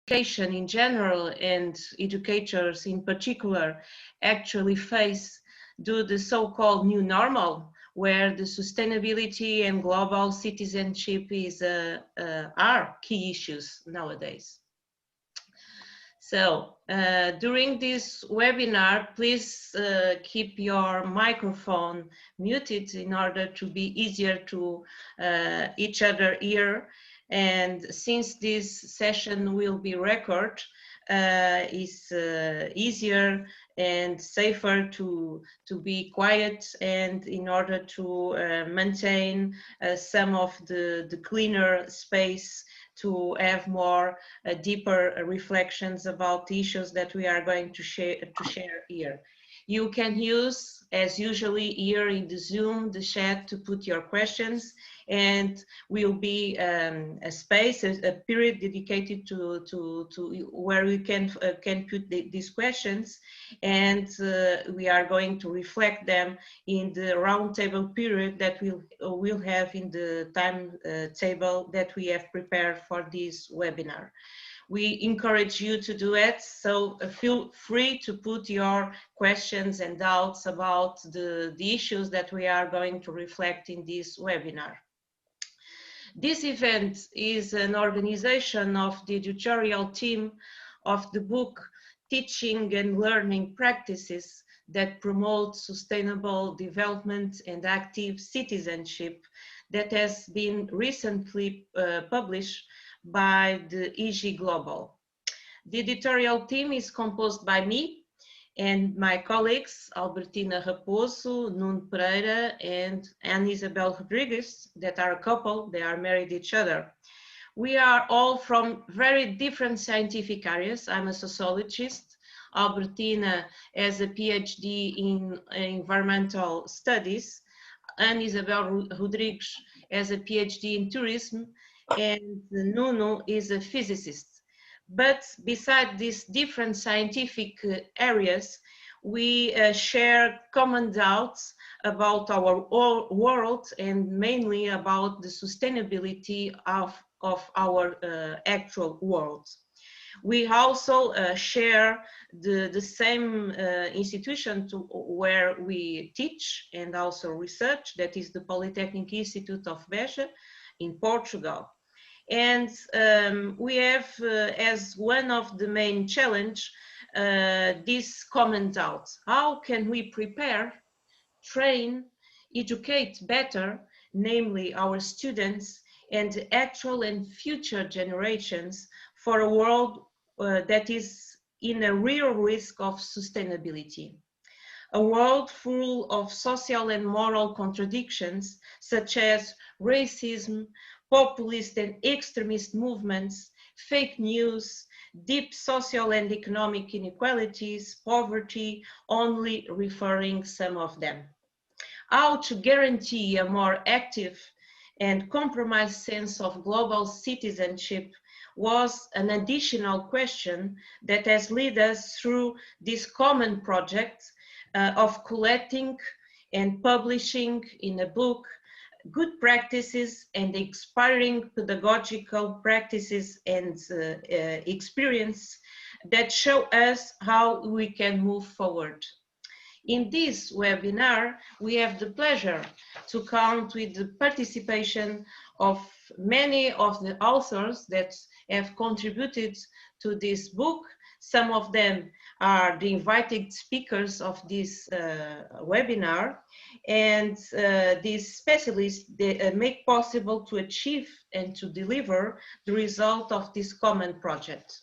education in general and educators in particular actually face due to the so-called new normal, where the sustainability and global citizenship are key issues nowadays. So during this webinar, please keep your microphone muted in order to be easier to each other hear. And since this session will be recorded, it's easier and safer to be quiet, and in order to maintain some of the cleaner space to have more deeper reflections about the issues that we are going to share here. You can use, as usually here in the Zoom, the chat to put your questions, and will be a space, a period dedicated to where we can put these questions, and we are going to reflect them in the roundtable period that we'll have in the time table that we have prepared for this webinar. We encourage you to do it, so feel free to put your questions and doubts about the issues that we are going to reflect in this webinar. This event is an organization of the editorial team of the book Teaching and Learning Practices that Promote Sustainable Development and Active Citizenship, that has been recently published by the EG Global. The editorial team is composed by me and my colleagues, Albertina Raposo, Nuno Pereira, and Isabel Rodrigues, that are a couple, they are married each other. We are all from very different scientific areas. I'm a sociologist. Albertina has a PhD in environmental studies, and Isabel Rodrigues has a PhD in tourism, and Nuno is a physicist. But beside these different scientific areas, we share common doubts about our world, and mainly about the sustainability of our actual world. We also share the same institution where we teach and also research, that is the Polytechnic Institute of Beja in Portugal. And we have as one of the main challenge this common doubt: how can we prepare, train, educate better, namely our students and actual and future generations, for a world that is in a real risk of sustainability? A world full of social and moral contradictions, such as racism, populist and extremist movements, fake news, deep social and economic inequalities, poverty, only referring some of them. How to guarantee a more active and compromised sense of global citizenship was an additional question that has led us through this common project of collecting and publishing in a book good practices and inspiring pedagogical practices and experience that show us how we can move forward. In this webinar, we have the pleasure to count with the participation of many of the authors that have contributed to this book. Some of them are the invited speakers of this webinar, and these specialists make possible to achieve and to deliver the result of this common project.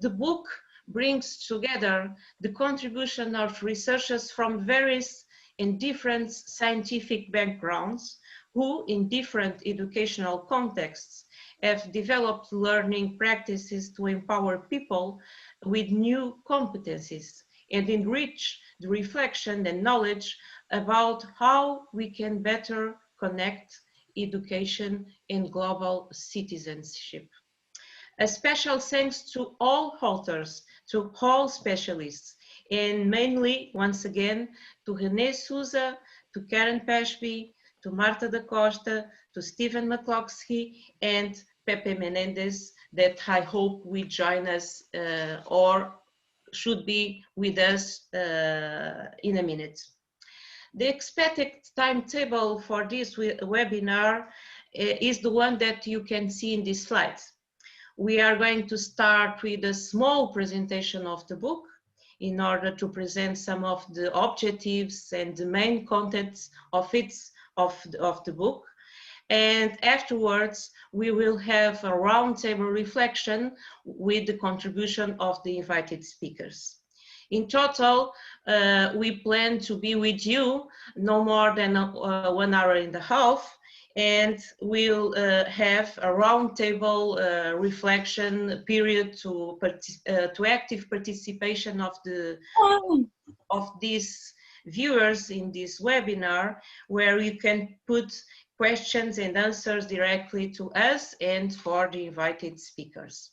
The book brings together the contribution of researchers from various and different scientific backgrounds who, in different educational contexts, have developed learning practices to empower people with new competencies and enrich the reflection and knowledge about how we can better connect education and global citizenship. A special thanks to all authors, to all specialists, and mainly, once again, to Rene Souza, to Karen Pashby, to Marta da Costa, to Stephen McCloskey, and Pepe Menéndez, that I hope will join us or should be with us in a minute. The expected timetable for this webinar is the one that you can see in this slide. We are going to start with a small presentation of the book in order to present some of the objectives and the main contents of the book. And afterwards, we will have a roundtable reflection with the contribution of the invited speakers. In total, we plan to be with you no more than 1 hour and a half, and we'll have a roundtable reflection period to active participation of these viewers in this webinar, where you can put questions and answers directly to us and for the invited speakers.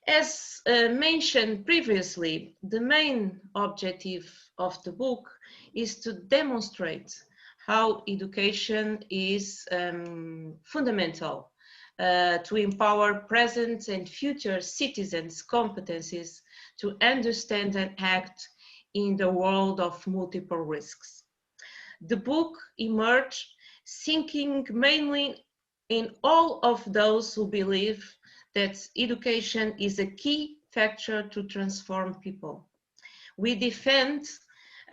As mentioned previously, the main objective of the book is to demonstrate how education is fundamental to empower present and future citizens' competencies to understand and act in the world of multiple risks. The book emerged thinking mainly in all of those who believe that education is a key factor to transform people. We defend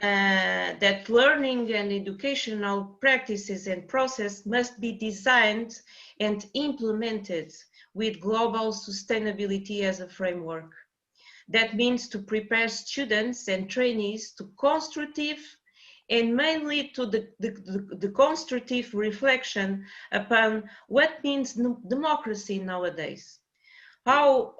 that learning and educational practices and process must be designed and implemented with global sustainability as a framework. That means to prepare students and trainees to constructive and mainly to the constructive reflection upon what means democracy nowadays. How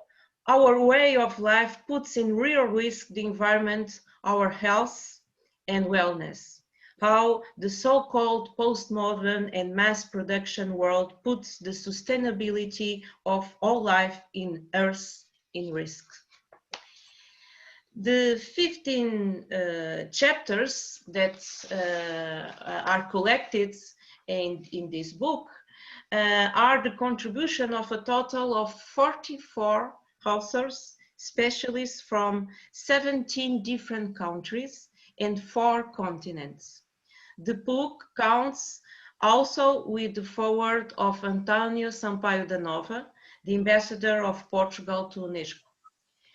our way of life puts in real risk the environment, our health and wellness. How the so-called postmodern and mass production world puts the sustainability of all life in Earth in risk. The 15 chapters that are collected in this book are the contribution of a total of 44 authors, specialists from 17 different countries and 4 continents. The book counts also with the foreword of António Sampaio da Nova, the ambassador of Portugal to UNESCO.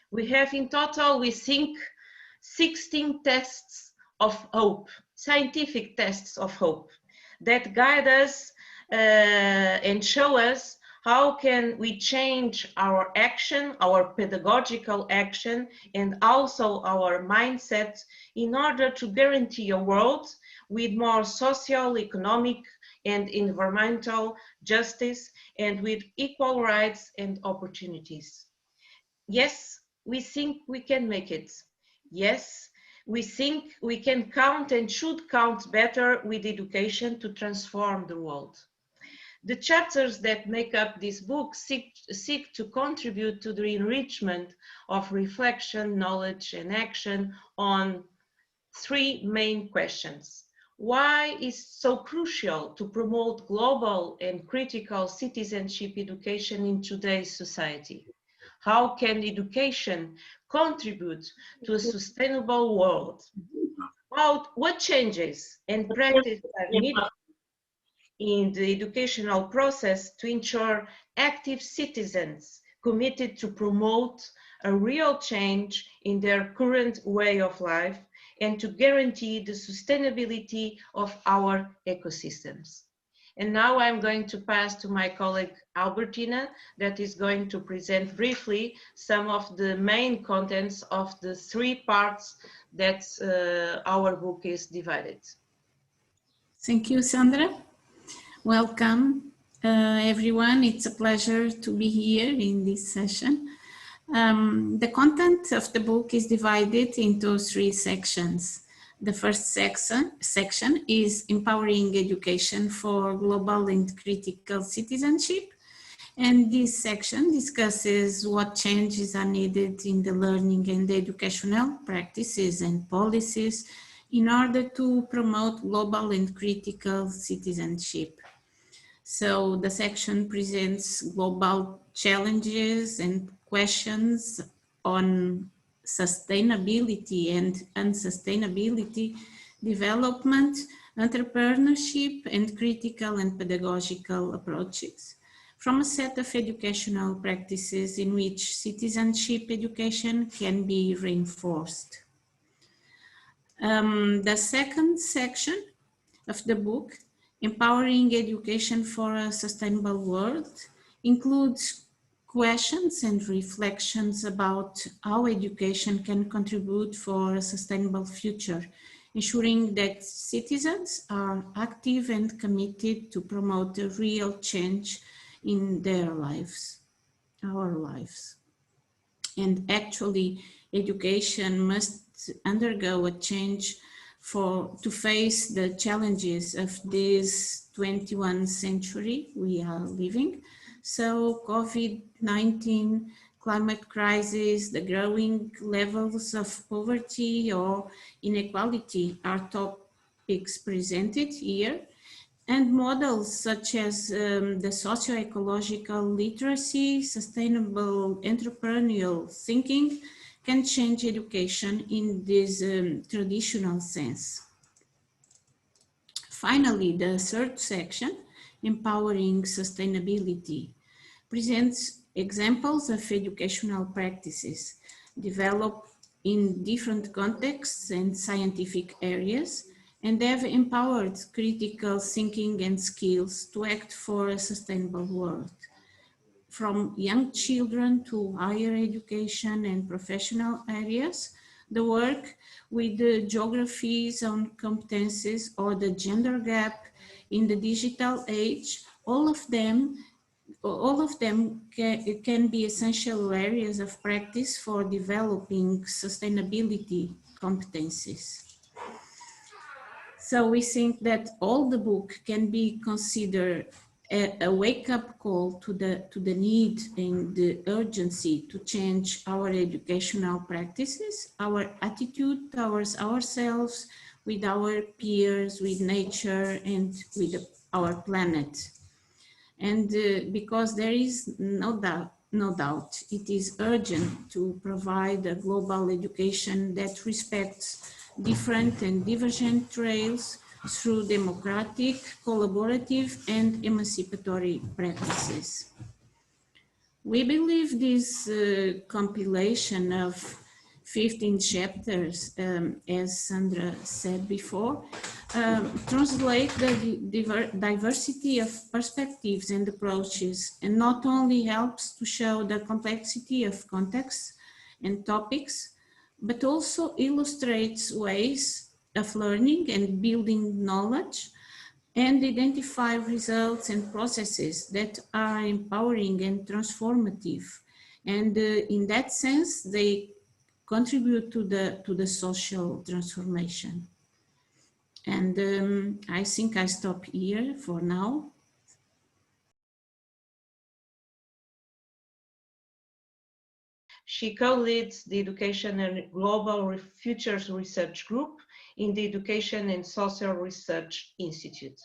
We have in total, we think, 16 tests of hope, scientific tests of hope, that guide us and show us how can we change our action, our pedagogical action, and also our mindset in order to guarantee a world with more social, economic, and environmental justice, and with equal rights and opportunities. Yes, we think we can make it. Yes, we think we can count and should count better with education to transform the world. The chapters that make up this book seek to contribute to the enrichment of reflection, knowledge, and action on 3 main questions. Why is it so crucial to promote global and critical citizenship education in today's society? How can education contribute to a sustainable world? What changes and practices are needed in the educational process to ensure active citizens committed to promote a real change in their current way of life and to guarantee the sustainability of our ecosystems? And now I'm going to pass to my colleague Albertina, that is going to present briefly some of the main contents of the 3 parts that our book is divided. Thank you, Sandra. Welcome, everyone. It's a pleasure to be here in this session. The content of the book is divided into 3 sections. The first section is empowering education for global and critical citizenship. And this section discusses what changes are needed in the learning and the educational practices and policies in order to promote global and critical citizenship. So the section presents global challenges and questions on sustainability and unsustainability, development, entrepreneurship, and critical and pedagogical approaches from a set of educational practices in which citizenship education can be reinforced. The second section of the book, Empowering Education for a Sustainable World, includes questions and reflections about how education can contribute for a sustainable future, ensuring that citizens are active and committed to promote a real change in their lives, our lives. And actually, education must undergo a change to face the challenges of this 21st century we are living. So COVID-19, climate crisis, the growing levels of poverty or inequality are topics presented here. And models such as the socio-ecological literacy, sustainable entrepreneurial thinking can change education in this traditional sense. Finally, the third section, Empowering Sustainability, presents examples of educational practices developed in different contexts and scientific areas, and have empowered critical thinking and skills to act for a sustainable world. From young children to higher education and professional areas, the work with the geographies on competences or the gender gap in the digital age, all of them can be essential areas of practice for developing sustainability competencies. So we think that all the book can be considered a wake-up call to the need and the urgency to change our educational practices, our attitude towards ourselves, with our peers, with nature, and with our planet. And because there is no doubt, it is urgent to provide a global education that respects different and divergent trails through democratic, collaborative, and emancipatory practices. We believe this compilation of 15 chapters, as Sandra said before, translate the diversity of perspectives and approaches, and not only helps to show the complexity of contexts and topics, but also illustrates ways of learning and building knowledge, and identify results and processes that are empowering and transformative. And in that sense, they contribute to the social transformation. And I think I stop here for now. She co-leads the Education and Global Futures Research Group in the Education and Social Research Institute.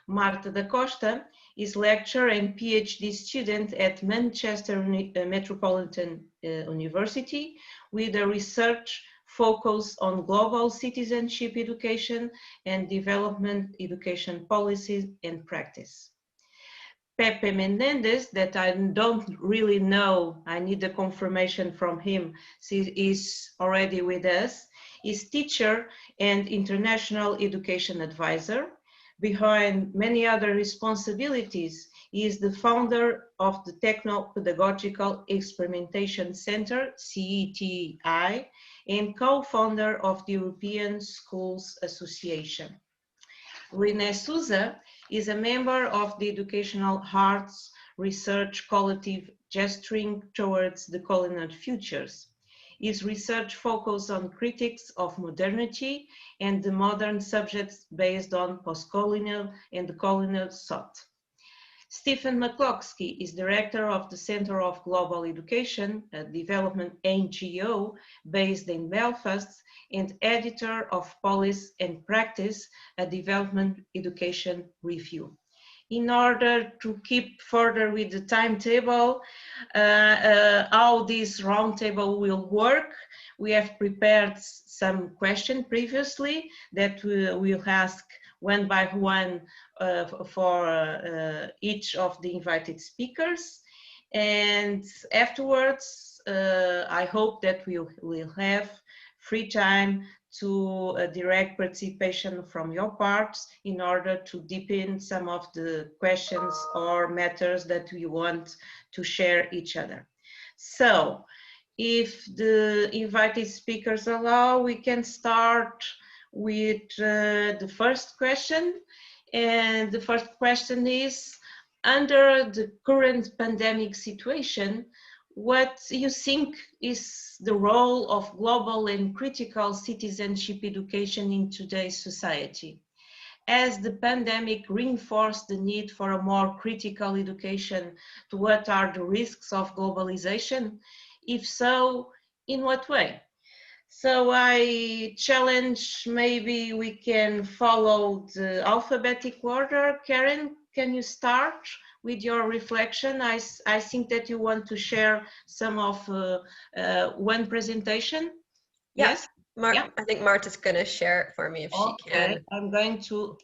Marta da Costa is lecturer and PhD student at Manchester Metropolitan University with a research focus on global citizenship education and development education policies and practice. Pepe Menéndez, that I don't really know, I need a confirmation from him, he is already with us, is teacher and international education advisor. Behind many other responsibilities, he is the founder of the Techno-Pedagogical Experimentation Center, CETI, and co-founder of the European Schools Association. Rene is a member of the Educational Arts Research Collective Gesturing Towards the Colonial Futures. His research focuses on critiques of modernity and the modern subjects based on post-colonial and colonial thought. Stephen McCloskey is director of the Centre of Global Education, a development NGO based in Belfast, and editor of Policy and Practice, a development education review. in order to keep further with the timetable, how this roundtable will work. We have prepared some questions previously that we'll ask one by one for each of the invited speakers. And afterwards, I hope that we will have free time to direct participation from your parts in order to deepen some of the questions or matters that we want to share each other. So, if the invited speakers allow, we can start with the first question. And the first question is, under the current pandemic situation, what you think is the role of global and critical citizenship education in today's society? As the pandemic reinforced the need for a more critical education to what are the risks of globalization? If so, in what way? So I challenge, maybe we can follow the alphabetic order. Karen, can you start with your reflection? I think that you want to share some of one presentation. Yeah. Yes? Yeah. I think Marta's going to share it for me if she can. I'm going to,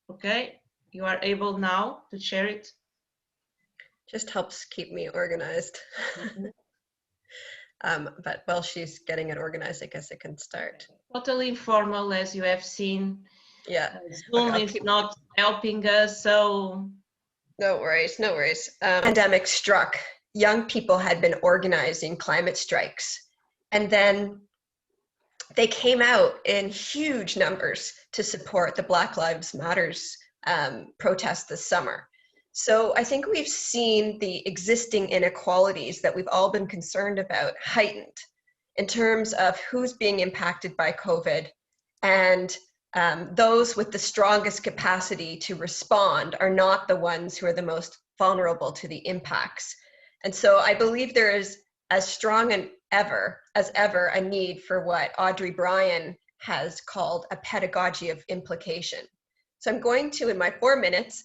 okay, you are able now to share it. Just helps keep me organized. But while she's getting it organized, I guess I can start. Totally informal, as you have seen. Yeah. Zoom is not helping us, so. No worries, no worries. Pandemic struck. Young people had been organizing climate strikes, and then they came out in huge numbers to support the Black Lives Matters protest this summer. So I think we've seen the existing inequalities that we've all been concerned about heightened in terms of who's being impacted by COVID, and those with the strongest capacity to respond are not the ones who are the most vulnerable to the impacts. And so I believe there is as strong as ever a need for what Audrey Bryan has called a pedagogy of implication. So I'm going to, in my 4 minutes,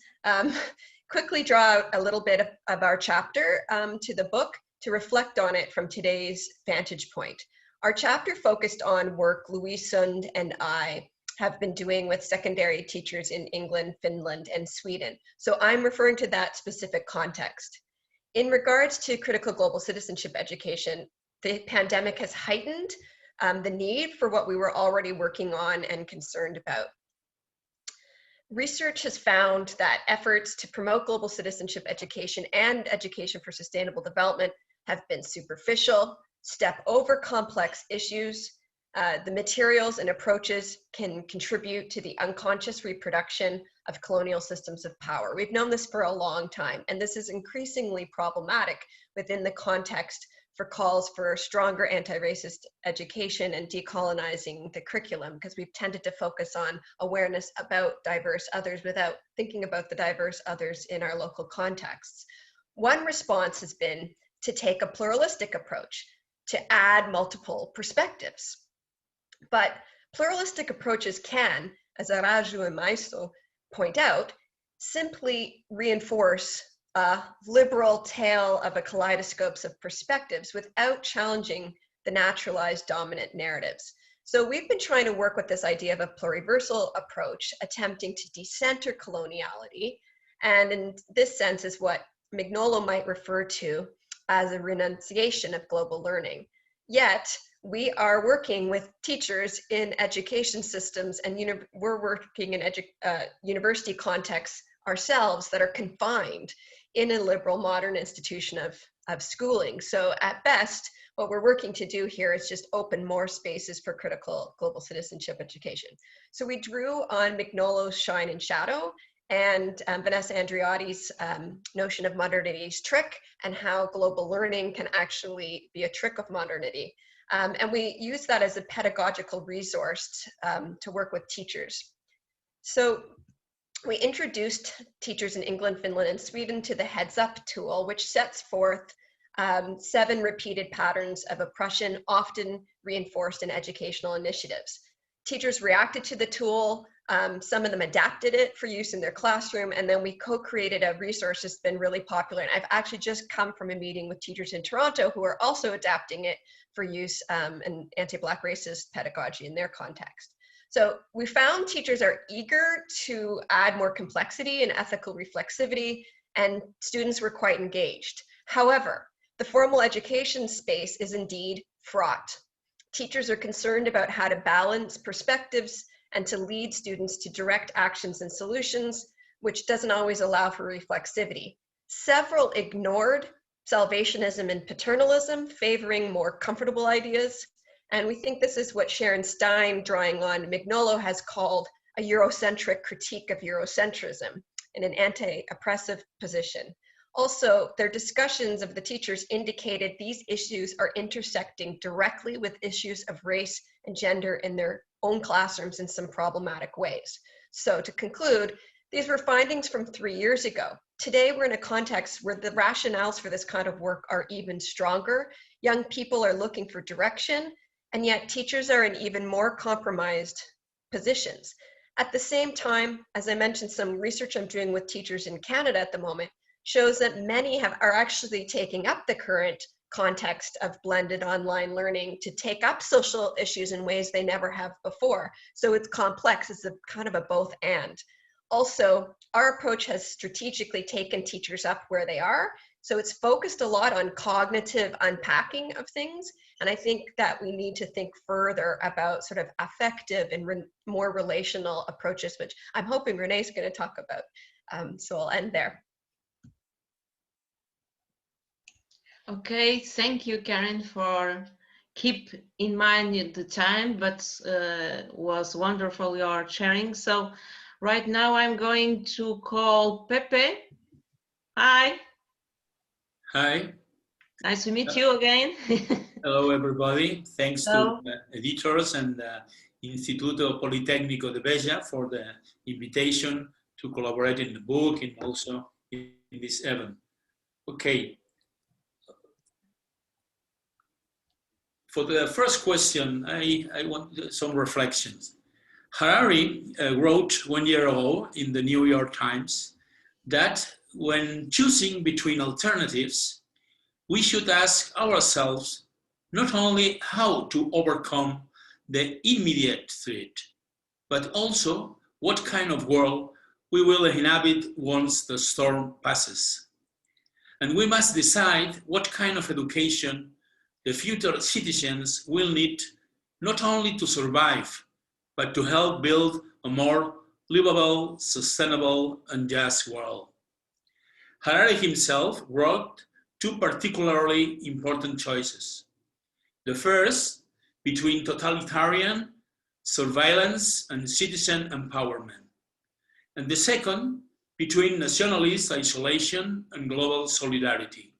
quickly draw out a little bit of our chapter to the book to reflect on it from today's vantage point. Our chapter focused on work Louise Sund and I have been doing with secondary teachers in England, Finland, and Sweden. So I'm referring to that specific context. In regards to critical global citizenship education, the pandemic has heightened the need for what we were already working on and concerned about. Research has found that efforts to promote global citizenship education and education for sustainable development have been superficial, step over complex issues. The materials and approaches can contribute to the unconscious reproduction of colonial systems of power. We've known this for a long time, and this is increasingly problematic within the context for calls for stronger anti-racist education and decolonizing the curriculum, because we've tended to focus on awareness about diverse others without thinking about the diverse others in our local contexts. One response has been to take a pluralistic approach, to add multiple perspectives. But pluralistic approaches can, as Araju and Maisto point out, simply reinforce a liberal tale of a kaleidoscope of perspectives without challenging the naturalized dominant narratives. So we've been trying to work with this idea of a pluriversal approach, attempting to decenter coloniality, and in this sense is what Mignolo might refer to as a renunciation of global learning. Yet, we are working with teachers in education systems, and we're working in university contexts ourselves that are confined in a liberal modern institution of schooling. So at best, what we're working to do here is just open more spaces for critical global citizenship education. So we drew on Mignolo's Shine and Shadow and Vanessa Andreotti's notion of modernity's trick, and how global learning can actually be a trick of modernity. And we use that as a pedagogical resource to work with teachers. So we introduced teachers in England, Finland, and Sweden to the Heads Up tool, which sets forth 7 repeated patterns of oppression, often reinforced in educational initiatives. Teachers reacted to the tool Some of them adapted it for use in their classroom, and then we co-created a resource that's been really popular. And I've actually just come from a meeting with teachers in Toronto who are also adapting it for use in anti-Black racist pedagogy in their context. So we found teachers are eager to add more complexity and ethical reflexivity, and students were quite engaged. However, the formal education space is indeed fraught. Teachers are concerned about how to balance perspectives and to lead students to direct actions and solutions, which doesn't always allow for reflexivity. Several ignored salvationism and paternalism, favoring more comfortable ideas. And we think this is what Sharon Stein, drawing on Mignolo, has called a Eurocentric critique of Eurocentrism in an anti-oppressive position. Also, their discussions of the teachers indicated these issues are intersecting directly with issues of race and gender in their own classrooms in some problematic ways. So to conclude, these were findings from 3 years ago. Today, we're in a context where the rationales for this kind of work are even stronger. Young people are looking for direction, and yet teachers are in even more compromised positions. At the same time, as I mentioned, some research I'm doing with teachers in Canada at the moment shows that many are actually taking up the current context of blended online learning to take up social issues in ways they never have before. So it's complex, it's a kind of a both and. Also, our approach has strategically taken teachers up where they are. So it's focused a lot on cognitive unpacking of things. And I think that we need to think further about sort of affective and more relational approaches, which I'm hoping Rene's going to talk about. So I'll end there. Okay, thank you, Karen, for keep in mind the time, but was wonderful your sharing. So right now I'm going to call Pepe. Hi. Hi. Nice to meet you again. Hello, everybody. Thanks Hello. to the editors and the Instituto Politécnico de Beja for the invitation to collaborate in the book and also in this event. Okay. For the first question, I want some reflections. Harari wrote 1 year ago in the New York Times that when choosing between alternatives, we should ask ourselves not only how to overcome the immediate threat, but also what kind of world we will inhabit once the storm passes. And we must decide what kind of education the future citizens will need not only to survive, but to help build a more livable, sustainable, and just world. Harari himself wrote two particularly important choices. The first, between totalitarian surveillance and citizen empowerment. And the second, between nationalist isolation and global solidarity.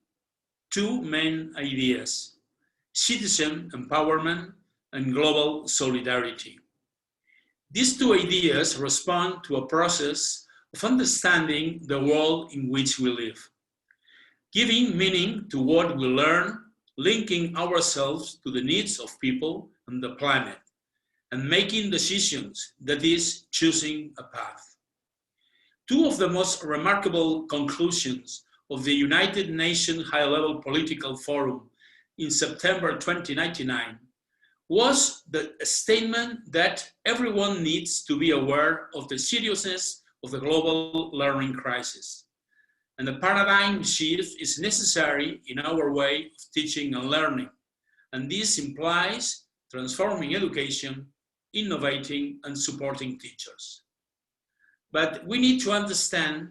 Two main ideas: citizen empowerment and global solidarity. These two ideas respond to a process of understanding the world in which we live, giving meaning to what we learn, linking ourselves to the needs of people and the planet, and making decisions, that is, choosing a path. Two of the most remarkable conclusions of the United Nations High-Level Political Forum in September 2099 was the statement that everyone needs to be aware of the seriousness of the global learning crisis. And a paradigm shift is necessary in our way of teaching and learning. And this implies transforming education, innovating, and supporting teachers. But we need to understand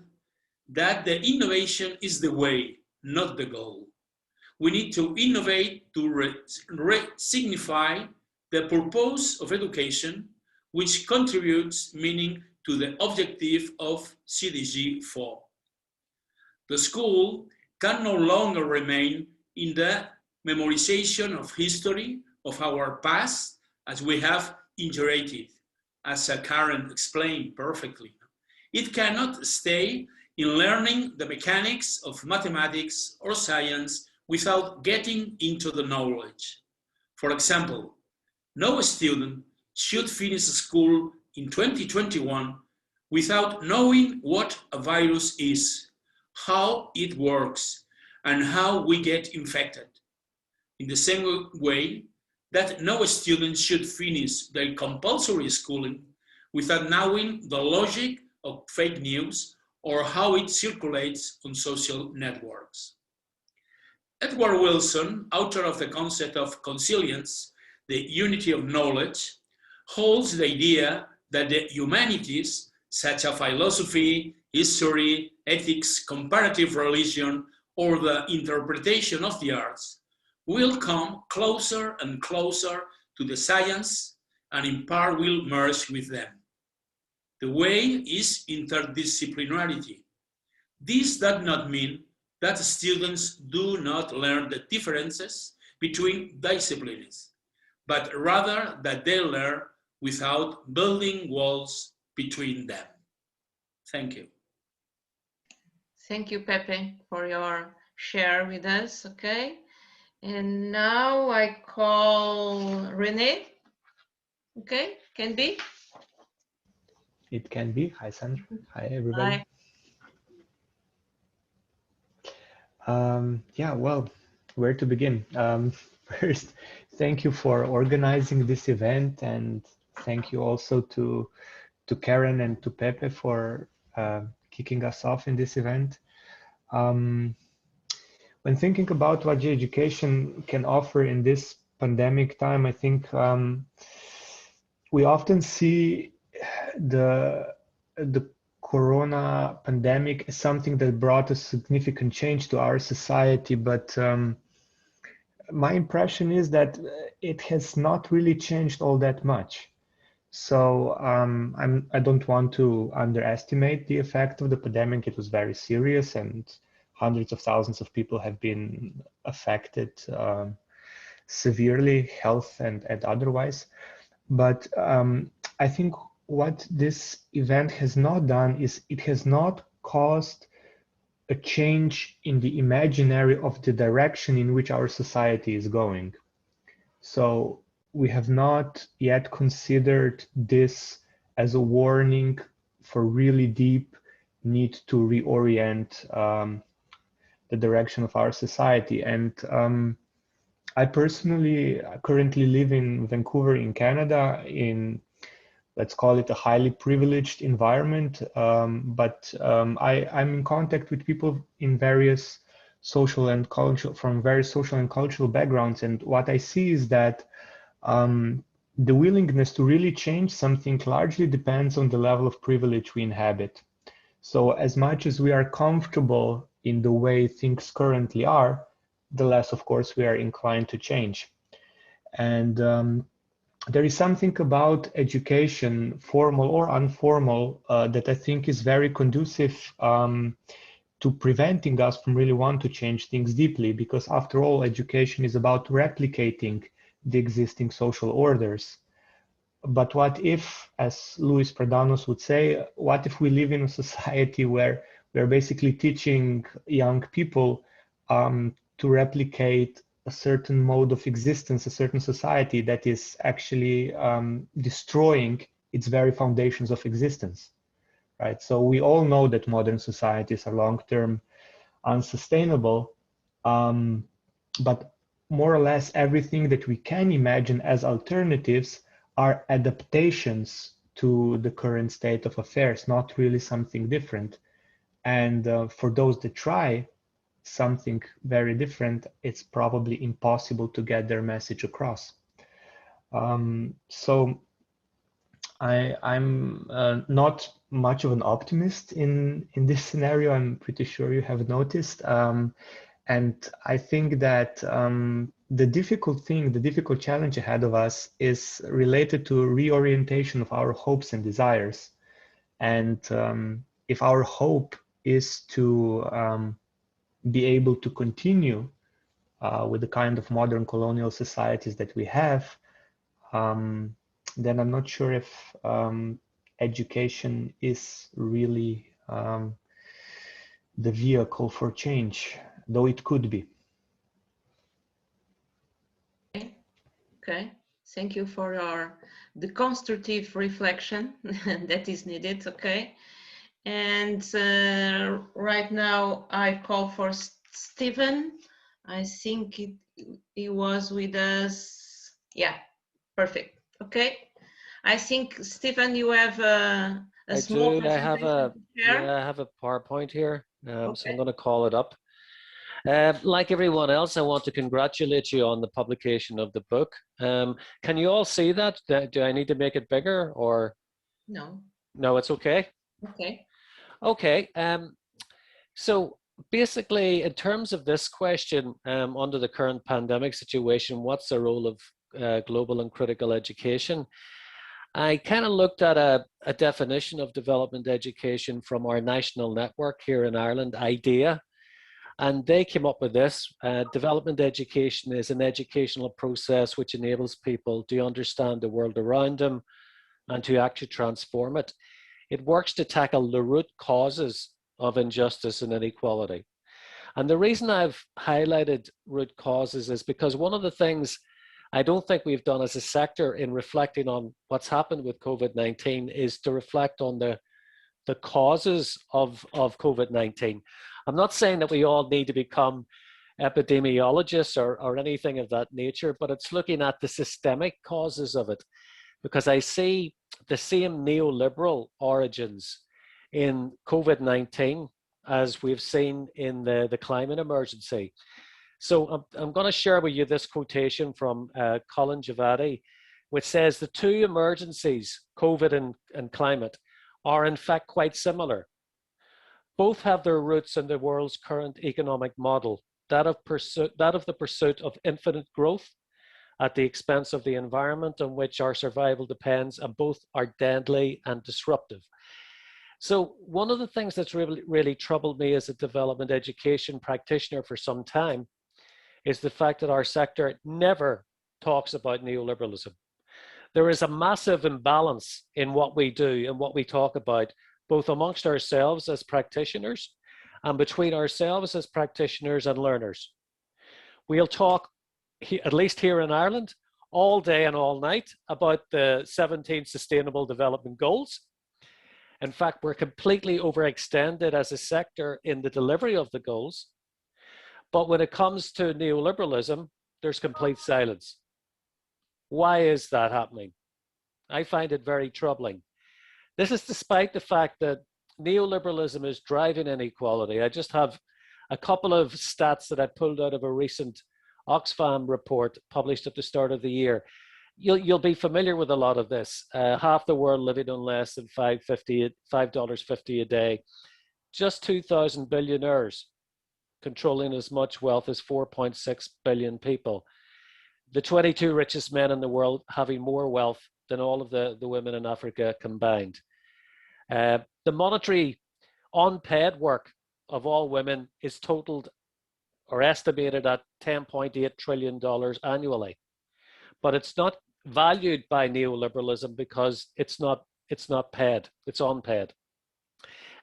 that the innovation is the way, not the goal. We need to innovate to re-signify the purpose of education, which contributes meaning to the objective of CDG 4. The school can no longer remain in the memorization of history of our past, as we have iterated, as Karen explained perfectly. It cannot stay in learning the mechanics of mathematics or science without getting into the knowledge. For example, no student should finish school in 2021 without knowing what a virus is, how it works, and how we get infected. In the same way that no student should finish their compulsory schooling without knowing the logic of fake news or how it circulates on social networks. Edward Wilson, author of the concept of consilience, the unity of knowledge, holds the idea that the humanities, such as philosophy, history, ethics, comparative religion, or the interpretation of the arts, will come closer and closer to the science and in part will merge with them. The way is interdisciplinarity. This does not mean that students do not learn the differences between disciplines, but rather that they learn without building walls between them. Thank you. Thank you, Pepe, for your share with us, okay? And now I call Rene, okay, can be? It can be. Hi, Sandra. Hi, everybody. Hi. Yeah, well, where to begin? First, thank you for organizing this event, and thank you also to Karen and to Pepe for kicking us off in this event. When thinking about what education can offer in this pandemic time, I think we often see the corona pandemic as something that brought a significant change to our society, but my impression is that it has not really changed all that much. So I don't want to underestimate the effect of the pandemic. It was very serious, and hundreds of thousands of people have been affected severely, health and otherwise. But I think what this event has not done is it has not caused a change in the imaginary of the direction in which our society is going. So we have not yet considered this as a warning for really deep need to reorient the direction of our society. And I personally currently live in Vancouver in Canada, in, let's call it, a highly privileged environment, but I'm in contact with people in various social and cultural, from various social and cultural backgrounds, and what I see is that the willingness to really change something largely depends on the level of privilege we inhabit. So as much as we are comfortable in the way things currently are, the less, of course, we are inclined to change. And there is something about education, formal or informal, that I think is very conducive to preventing us from really want to change things deeply, because after all, education is about replicating the existing social orders. But what if, as Luis Pradanos would say, what if we live in a society where we're basically teaching young people to replicate a certain mode of existence, a certain society that is actually destroying its very foundations of existence, right? So we all know that modern societies are long-term unsustainable, but more or less everything that we can imagine as alternatives are adaptations to the current state of affairs, not really something different. And for those that try something very different, it's probably impossible to get their message across. So I'm not much of an optimist in this scenario. I'm pretty sure you have noticed. And I think that the difficult challenge ahead of us is related to reorientation of our hopes and desires. And if our hope is to be able to continue with the kind of modern colonial societies that we have, then I'm not sure if education is really the vehicle for change, though it could be. Okay. Thank you for the constructive reflection that is needed, okay? And right now I call for Stephen. I think he was with us. Yeah, perfect. Okay. I think, Stephen, you have a small I have a, presentation to share. I have a PowerPoint here, so Okay. I'm going to call it up. Like everyone else, I want to congratulate you on the publication of the book. Can you all see that? Do I need to make it bigger or? No. No, it's okay. Okay. Okay. So basically, in terms of this question, under the current pandemic situation, what's the role of global and critical education? I kind of looked at a definition of development education from our national network here in Ireland, IDEA, and they came up with this. Development education is an educational process which enables people to understand the world around them and to actually transform it. It works to tackle the root causes of injustice and inequality. And the reason I've highlighted root causes is because one of the things I don't think we've done as a sector in reflecting on what's happened with COVID-19 is to reflect on the causes of COVID-19. I'm not saying that we all need to become epidemiologists or anything of that nature, but it's looking at the systemic causes of it, because I see the same neoliberal origins in COVID-19 as we've seen in the climate emergency. So I'm going to share with you this quotation from Colin Javadi, which says the two emergencies, COVID and climate, are in fact quite similar. Both have their roots in the world's current economic model, that of the pursuit of infinite growth at the expense of the environment on which our survival depends, and both are deadly and disruptive. So one of the things that's really troubled me as a development education practitioner for some time is the fact that our sector never talks about neoliberalism. There is a massive imbalance in what we do and what we talk about, both amongst ourselves as practitioners and between ourselves as practitioners and learners. We'll talk, at least here in Ireland, all day and all night about the 17 Sustainable Development Goals. In fact, we're completely overextended as a sector in the delivery of the goals. But when it comes to neoliberalism, there's complete silence. Why is that happening? I find it very troubling. This is despite the fact that neoliberalism is driving inequality. I just have a couple of stats that I pulled out of a recent Oxfam report published at the start of the year. You'll be familiar with a lot of this. Half the world living on less than $5.50 a day. Just 2,000 billionaires controlling as much wealth as 4.6 billion people. The 22 richest men in the world having more wealth than all of the women in Africa combined. The monetary unpaid work of all women is totaled or estimated at $10.8 trillion annually. But it's not valued by neoliberalism because it's not paid, it's unpaid.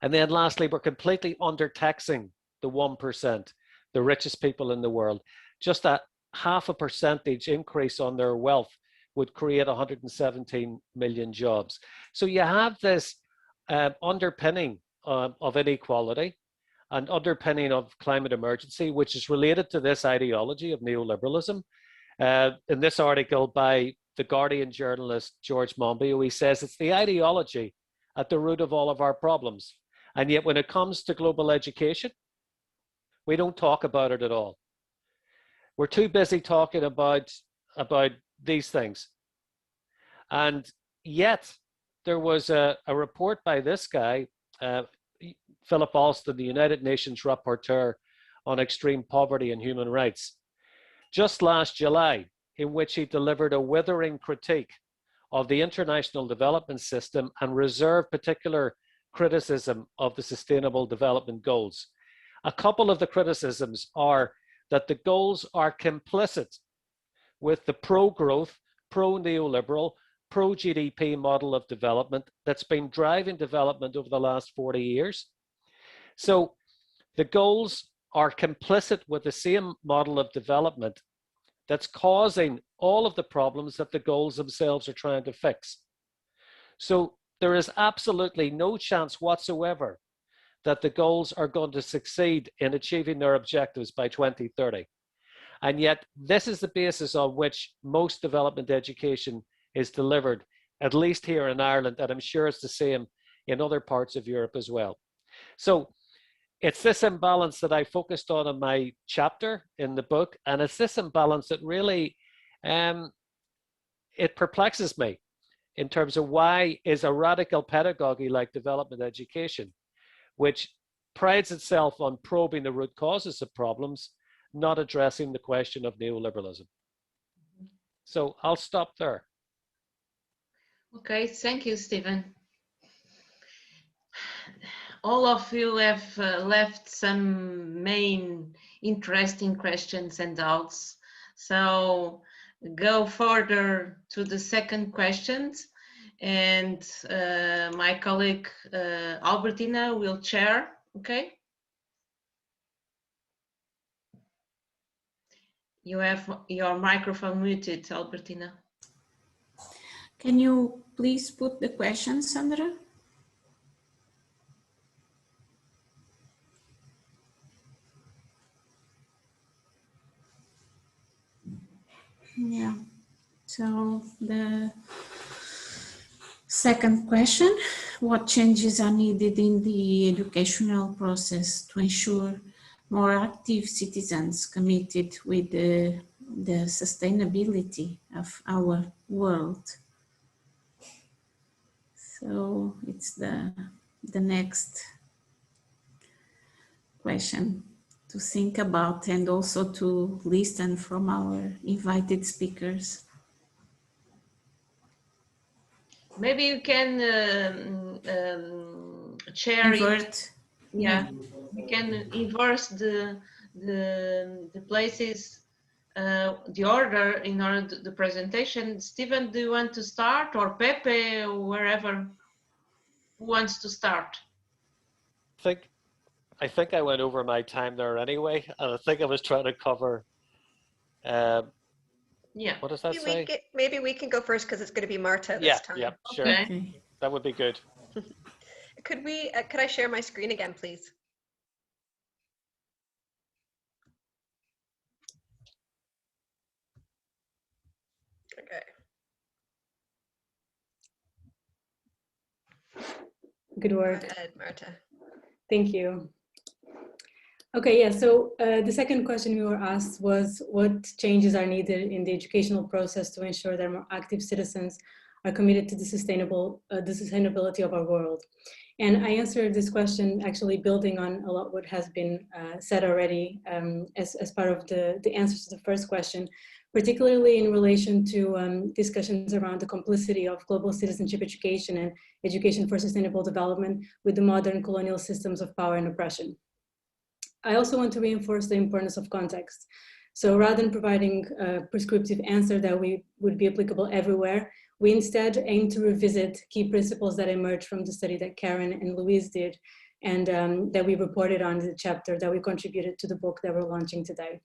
And then lastly, we're completely undertaxing the 1%, the richest people in the world. Just a 0.5% increase on their wealth would create 117 million jobs. So you have this underpinning of inequality and underpinning of climate emergency, which is related to this ideology of neoliberalism. In this article by the Guardian journalist George Monbiot, he says it's the ideology at the root of all of our problems. And yet when it comes to global education, we don't talk about it at all. We're too busy talking about these things. And yet there was a report by this guy, Philip Alston, the United Nations Rapporteur on Extreme Poverty and Human Rights, just last July, in which he delivered a withering critique of the international development system and reserved particular criticism of the Sustainable Development Goals. A couple of the criticisms are that the goals are complicit with the pro-growth, pro-neoliberal, pro-GDP model of development that's been driving development over the last 40 years. So the goals are complicit with the same model of development that's causing all of the problems that the goals themselves are trying to fix. So there is absolutely no chance whatsoever that the goals are going to succeed in achieving their objectives by 2030. And yet this is the basis on which most development education is delivered, at least here in Ireland, and I'm sure it's the same in other parts of Europe as well. So it's this imbalance that I focused on in my chapter in the book, and it's this imbalance that really, it perplexes me in terms of why is a radical pedagogy like development education, which prides itself on probing the root causes of problems, not addressing the question of neoliberalism. So I'll stop there. Okay, thank you, Stephen. All of you have left some main interesting questions and doubts. So go further to the second questions, and my colleague Albertina will chair, okay? You have your microphone muted, Albertina. Can you please put the question, Sandra? Yeah, so the second question, what changes are needed in the educational process to ensure more active citizens committed with the sustainability of our world? So it's the next question to think about and also to listen from our invited speakers. Maybe you can share Invert. Yeah, we can inverse the places, the order in the presentation. Stephen, do you want to start, or Pepe, or wherever? Who wants to start? I think I went over my time there anyway, and I think I was trying to cover. Yeah. What does that say? Maybe we can go first because it's going to be Marta this time. Yeah, sure. Okay. That would be good. Could I share my screen again, please? Okay. Good work. Go ahead, Marta. Thank you. Okay, yeah, so the second question we were asked was what changes are needed in the educational process to ensure that more active citizens are committed to the sustainability of our world. And I answered this question actually building on a lot what has been said already as part of the answers to the first question, particularly in relation to discussions around the complicity of global citizenship education and education for sustainable development with the modern colonial systems of power and oppression. I also want to reinforce the importance of context. So rather than providing a prescriptive answer that would be applicable everywhere, we instead aim to revisit key principles that emerged from the study that Karen and Louise did and that we reported on in the chapter that we contributed to the book that we're launching today.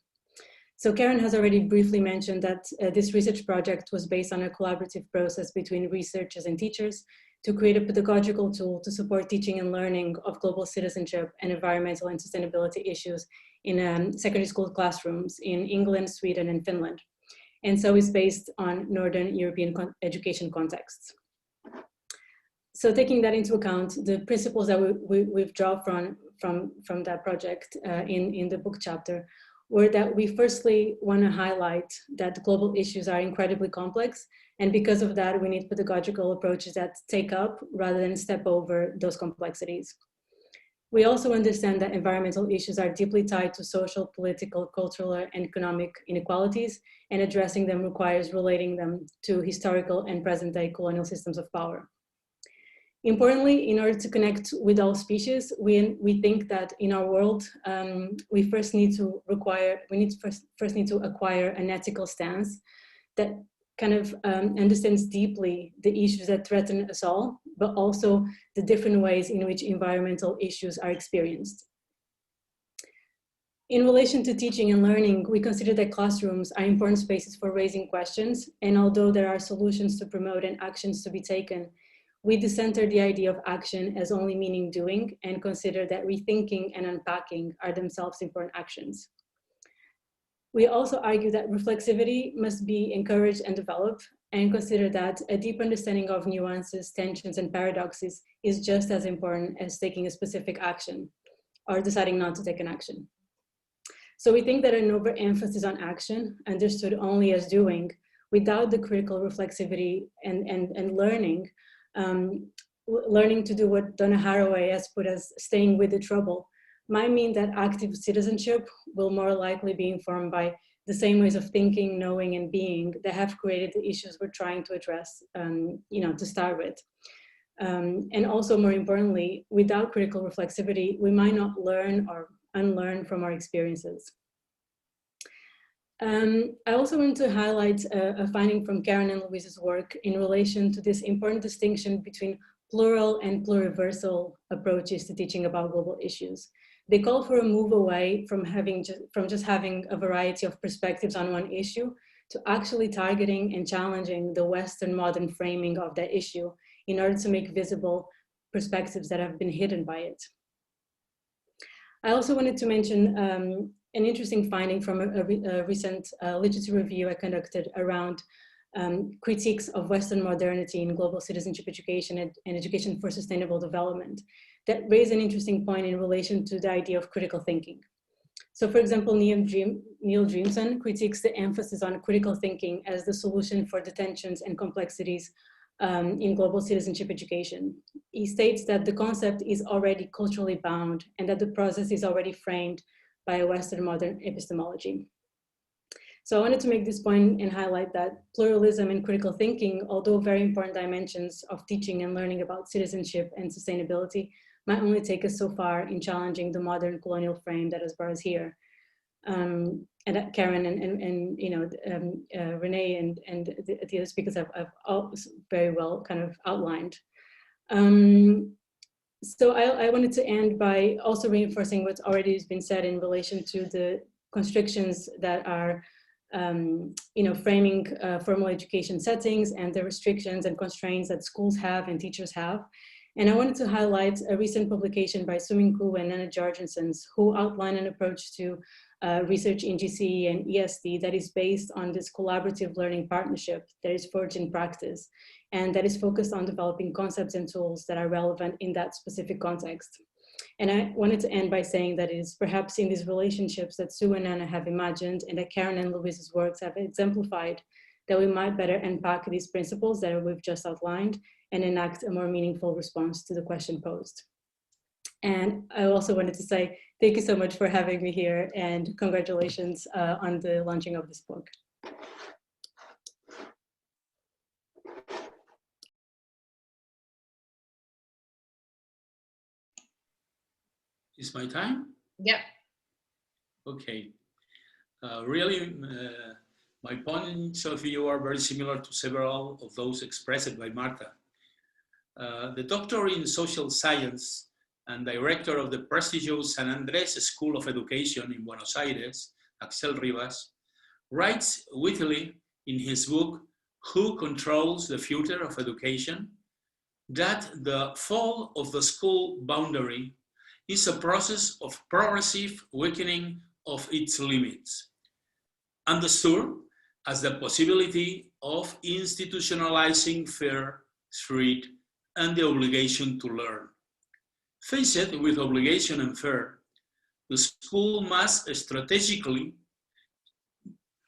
So Karen has already briefly mentioned that this research project was based on a collaborative process between researchers and teachers to create a pedagogical tool to support teaching and learning of global citizenship and environmental and sustainability issues in secondary school classrooms in England, Sweden, and Finland. And so it's based on Northern European education contexts. So taking that into account, the principles that we've drawn from that project in the book chapter were that we firstly want to highlight that global issues are incredibly complex, and because of that, we need pedagogical approaches that take up rather than step over those complexities. We also understand that environmental issues are deeply tied to social, political, cultural, and economic inequalities, and addressing them requires relating them to historical and present-day colonial systems of power. Importantly, in order to connect with all species, we think that in our world, we first need to acquire an ethical stance that kind of understands deeply the issues that threaten us all, but also the different ways in which environmental issues are experienced. In relation to teaching and learning, we consider that classrooms are important spaces for raising questions, and although there are solutions to promote and actions to be taken, we decenter the idea of action as only meaning doing and consider that rethinking and unpacking are themselves important actions. We also argue that reflexivity must be encouraged and developed, and consider that a deep understanding of nuances, tensions, and paradoxes is just as important as taking a specific action or deciding not to take an action. So we think that an overemphasis on action, understood only as doing, without the critical reflexivity and learning, learning to do what Donna Haraway has put as staying with the trouble, might mean that active citizenship will more likely be informed by the same ways of thinking, knowing, and being that have created the issues we're trying to address, to start with. And also, more importantly, without critical reflexivity, we might not learn or unlearn from our experiences. I also want to highlight a finding from Karen and Louise's work in relation to this important distinction between plural and pluriversal approaches to teaching about global issues. They call for a move away from just having a variety of perspectives on one issue to actually targeting and challenging the Western modern framing of that issue in order to make visible perspectives that have been hidden by it. I also wanted to mention an interesting finding from a recent literature review I conducted around critiques of Western modernity in global citizenship education and education for sustainable development that raised an interesting point in relation to the idea of critical thinking. So for example, Neil Dreamson critiques the emphasis on critical thinking as the solution for the tensions and complexities in global citizenship education. He states that the concept is already culturally bound and that the process is already framed by a Western modern epistemology. So I wanted to make this point and highlight that pluralism and critical thinking, although very important dimensions of teaching and learning about citizenship and sustainability, might only take us so far in challenging the modern colonial frame that has brought us here. And that Karen and Rene and the other speakers have all very well kind of outlined. So I wanted to end by also reinforcing what's already been said in relation to the constrictions that are framing formal education settings and the restrictions and constraints that schools have and teachers have. And I wanted to highlight a recent publication by Suming Koo and Nana Jorgensen, who outline an approach to research in GCE and ESD that is based on this collaborative learning partnership that is forged in practice and that is focused on developing concepts and tools that are relevant in that specific context. And I wanted to end by saying that it is perhaps in these relationships that Sue and Nana have imagined and that Karen and Louise's works have exemplified that we might better unpack these principles that we've just outlined and enact a more meaningful response to the question posed. And I also wanted to say thank you so much for having me here and congratulations on the launching of this book. Is my time? Yeah. Okay. Really, my points of view are very similar to several of those expressed by Marta. The doctor in social science and director of the prestigious San Andres School of Education in Buenos Aires, Axel Rivas, writes wittily in his book, Who Controls the Future of Education, that the fall of the school boundary is a process of progressive weakening of its limits, understood as the possibility of institutionalizing fair, threat, and the obligation to learn. Faced with obligation and fair, the school must strategically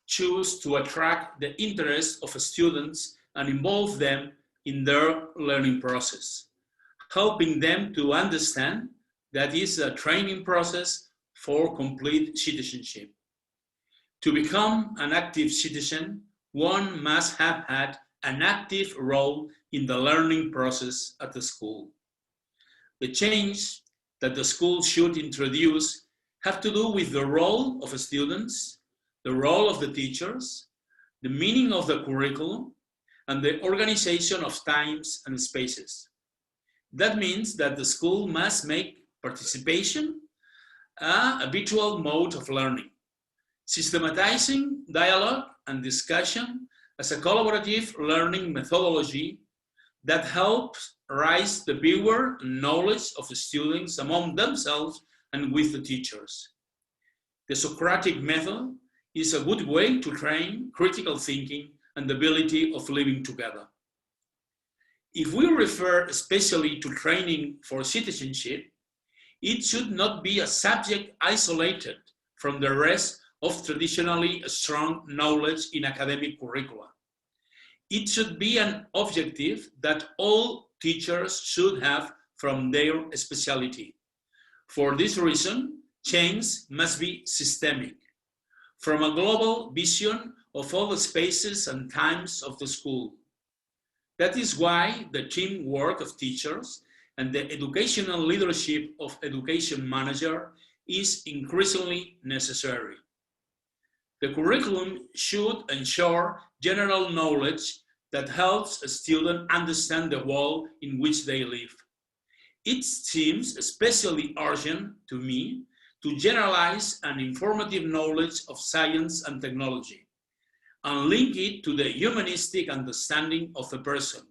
choose to attract the interest of students and involve them in their learning process, helping them to understand that is a training process for complete citizenship. To become an active citizen, one must have had an active role in the learning process at the school. The change that the school should introduce have to do with the role of students, the role of the teachers, the meaning of the curriculum, and the organization of times and spaces. That means that the school must make participation a habitual mode of learning, systematizing dialogue and discussion as a collaborative learning methodology that helps raise the viewer and knowledge of the students among themselves and with the teachers. The Socratic method is a good way to train critical thinking and the ability of living together. If we refer especially to training for citizenship, it should not be a subject isolated from the rest of traditionally strong knowledge in academic curricula. It should be an objective that all teachers should have from their specialty. For this reason, change must be systemic, from a global vision of all the spaces and times of the school. That is why the teamwork of teachers and the educational leadership of education manager is increasingly necessary. The curriculum should ensure general knowledge that helps a student understand the world in which they live. It seems especially urgent to me to generalize an informative knowledge of science and technology and link it to the humanistic understanding of the person,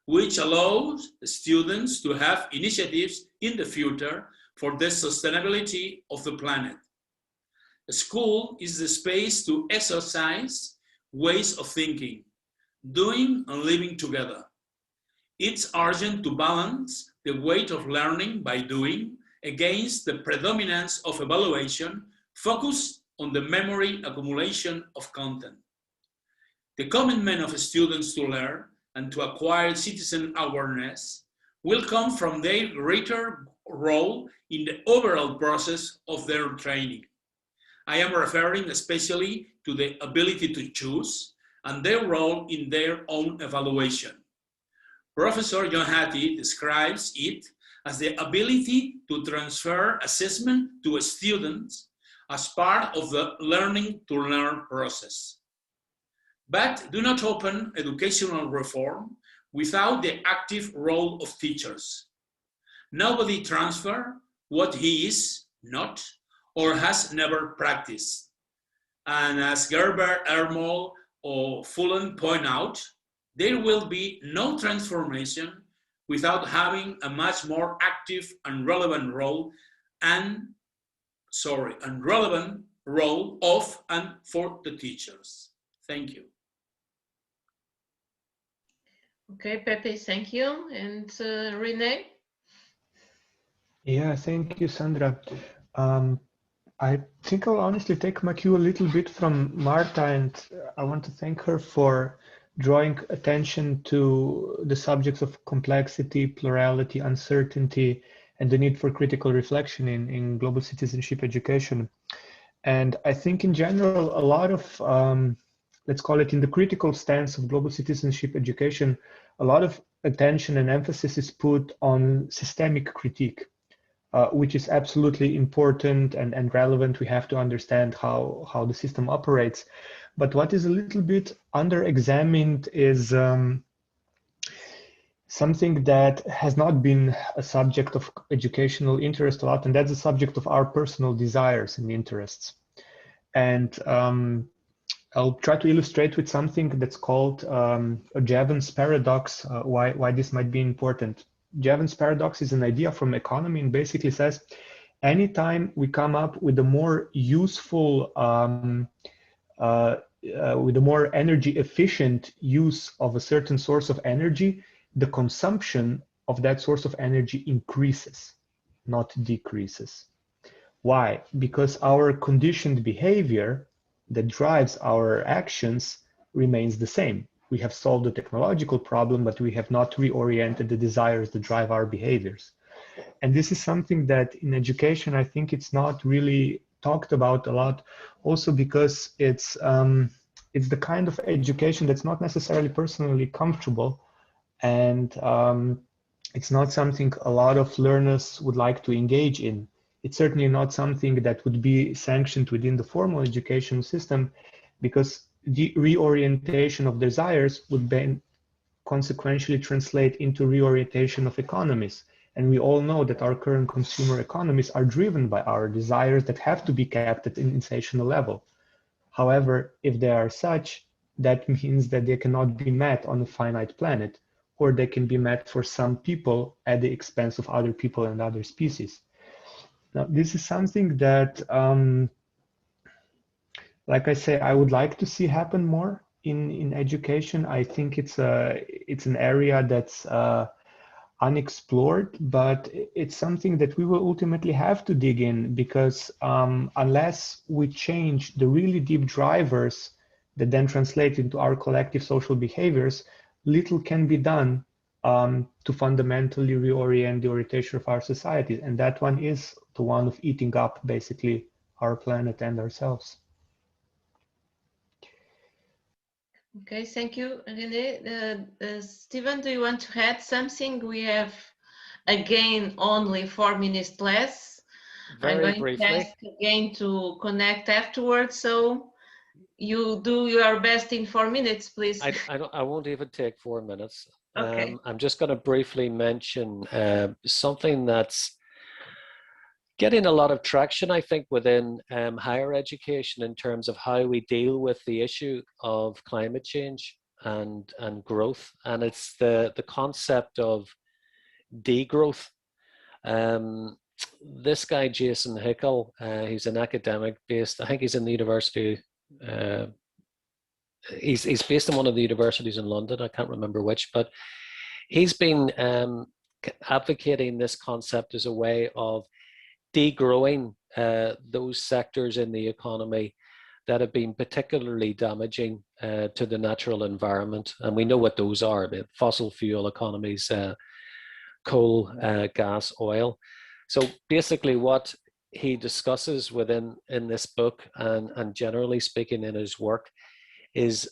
which allows students to have initiatives in the future for the sustainability of the planet. A school is the space to exercise ways of thinking, doing and living together. It's urgent to balance the weight of learning by doing against the predominance of evaluation focused on the memory accumulation of content. The commitment of students to learn and to acquire citizen awareness will come from their greater role in the overall process of their training. I am referring especially to the ability to choose and their role in their own evaluation. Professor John Hattie describes it as the ability to transfer assessment to students as part of the learning to learn process. But do not open educational reform without the active role of teachers. Nobody transfers what he is not or has never practiced. And as Gerber, Ermol, or Fullen point out, there will be no transformation without having a much more active and relevant role of and for the teachers. Thank you. Okay, Pepe, thank you. And Rene? Yeah, thank you, Sandra. I think I'll honestly take my cue a little bit from Marta, and I want to thank her for drawing attention to the subjects of complexity, plurality, uncertainty, and the need for critical reflection in global citizenship education. And I think in general, a lot of, let's call it in the critical stance of global citizenship education, a lot of attention and emphasis is put on systemic critique. Which is absolutely important and relevant. We have to understand how the system operates. But what is a little bit under-examined is something that has not been a subject of educational interest a lot, and that's the subject of our personal desires and interests. And I'll try to illustrate with something that's called a Jevons paradox, why this might be important. Jevons paradox is an idea from economy and basically says, anytime we come up with a more useful, with a more energy efficient use of a certain source of energy, the consumption of that source of energy increases, not decreases. Why? Because our conditioned behavior that drives our actions remains the same. We have solved the technological problem, but we have not reoriented the desires that drive our behaviors. And this is something that in education, I think it's not really talked about a lot, also because it's the kind of education that's not necessarily personally comfortable, and it's not something a lot of learners would like to engage in. It's certainly not something that would be sanctioned within the formal education system, because the reorientation of desires would then consequentially translate into reorientation of economies. And we all know that our current consumer economies are driven by our desires that have to be kept at an insatiable level. However, if they are such, that means that they cannot be met on a finite planet, or they can be met for some people at the expense of other people and other species. Now, this is something that, like I say, I would like to see happen more in education. I think it's an area that's unexplored, but it's something that we will ultimately have to dig in, because unless we change the really deep drivers that then translate into our collective social behaviors, little can be done to fundamentally reorient the orientation of our societies. And that one is the one of eating up basically our planet and ourselves. Okay, thank you, Rene. Stephen, do you want to add something? We have again only 4 minutes less. Very I'm going briefly. to ask again to connect afterwards, so you do your best in 4 minutes, please. I won't even take 4 minutes. Okay. I'm just going to briefly mention something that's getting a lot of traction, I think, within higher education in terms of how we deal with the issue of climate change and growth. And it's the concept of degrowth. This guy, Jason Hickel, he's an academic based, I think he's in the university, he's based in one of the universities in London, I can't remember which, but he's been advocating this concept as a way of degrowing those sectors in the economy that have been particularly damaging to the natural environment. And we know what those are: fossil fuel economies, coal, gas, oil. So basically what he discusses in this book and generally speaking in his work is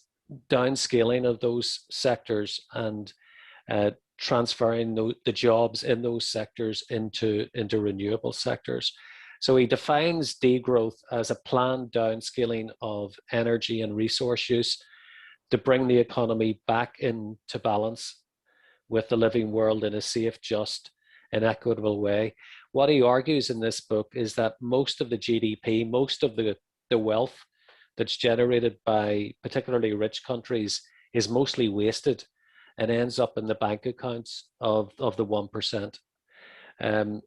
downscaling of those sectors and transferring the jobs in those sectors into renewable sectors. So he defines degrowth as a planned downscaling of energy and resource use to bring the economy back into balance with the living world in a safe, just, and equitable way. What he argues in this book is that most of the GDP, most of the wealth that's generated by particularly rich countries is mostly wasted and ends up in the bank accounts of the 1%.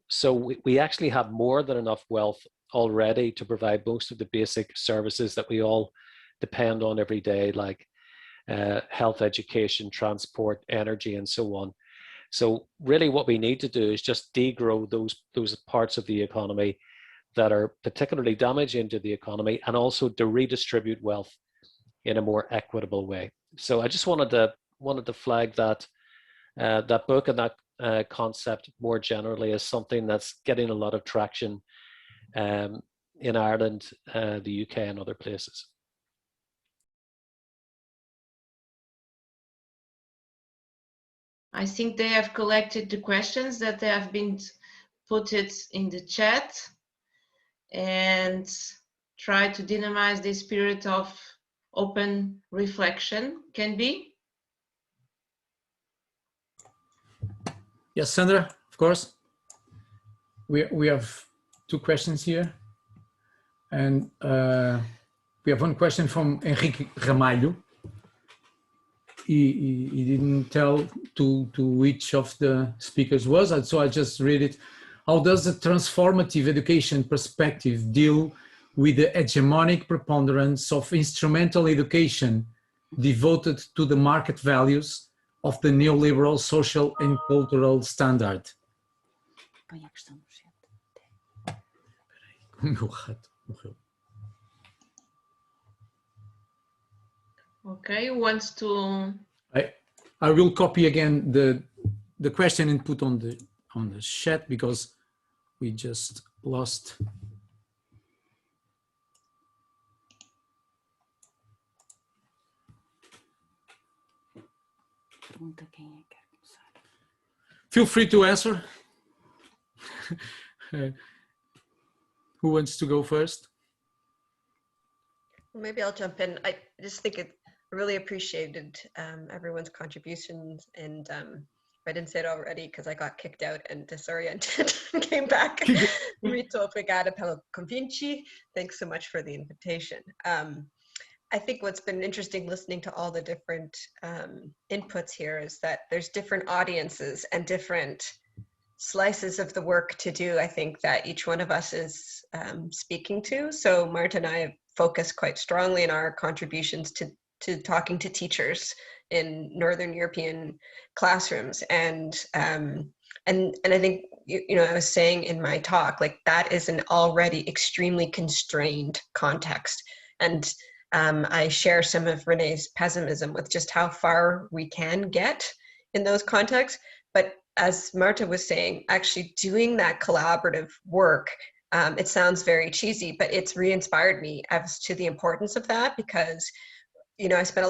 So we actually have more than enough wealth already to provide most of the basic services that we all depend on every day, like health, education, transport, energy, and so on. So really what we need to do is just degrow those parts of the economy that are particularly damaging to the economy, and also to redistribute wealth in a more equitable way. So I just wanted to flag that that book and that concept more generally as something that's getting a lot of traction in Ireland, the UK, and other places. I think they have collected the questions that they have been put it in the chat and try to dynamize the spirit of open reflection. Can be? Yes, Sandra, of course. We have two questions here. And we have one question from Enrique Ramalho. He didn't tell to which of the speakers was, and so I just read it. How does the transformative education perspective deal with the hegemonic preponderance of instrumental education devoted to the market values of the neoliberal social and cultural standard? Okay, who wants to? I will copy again the question and put on the chat because we just lost. Feel free to answer. Who wants to go first? Well, maybe I'll jump in. I just think I really appreciated everyone's contributions and I didn't say it already because I got kicked out and disoriented and came back. Muito obrigada pelo convite. Thanks so much for the invitation. I think what's been interesting listening to all the different inputs here is that there's different audiences and different slices of the work to do, I think, that each one of us is speaking to. So Marta and I have focused quite strongly in our contributions to talking to teachers in Northern European classrooms. And I think, you know, I was saying in my talk, like that is an already extremely constrained context. And I share some of Rene's pessimism with just how far we can get in those contexts. But as Marta was saying, actually doing that collaborative work, it sounds very cheesy, but it's re-inspired me as to the importance of that, because, you know, we spent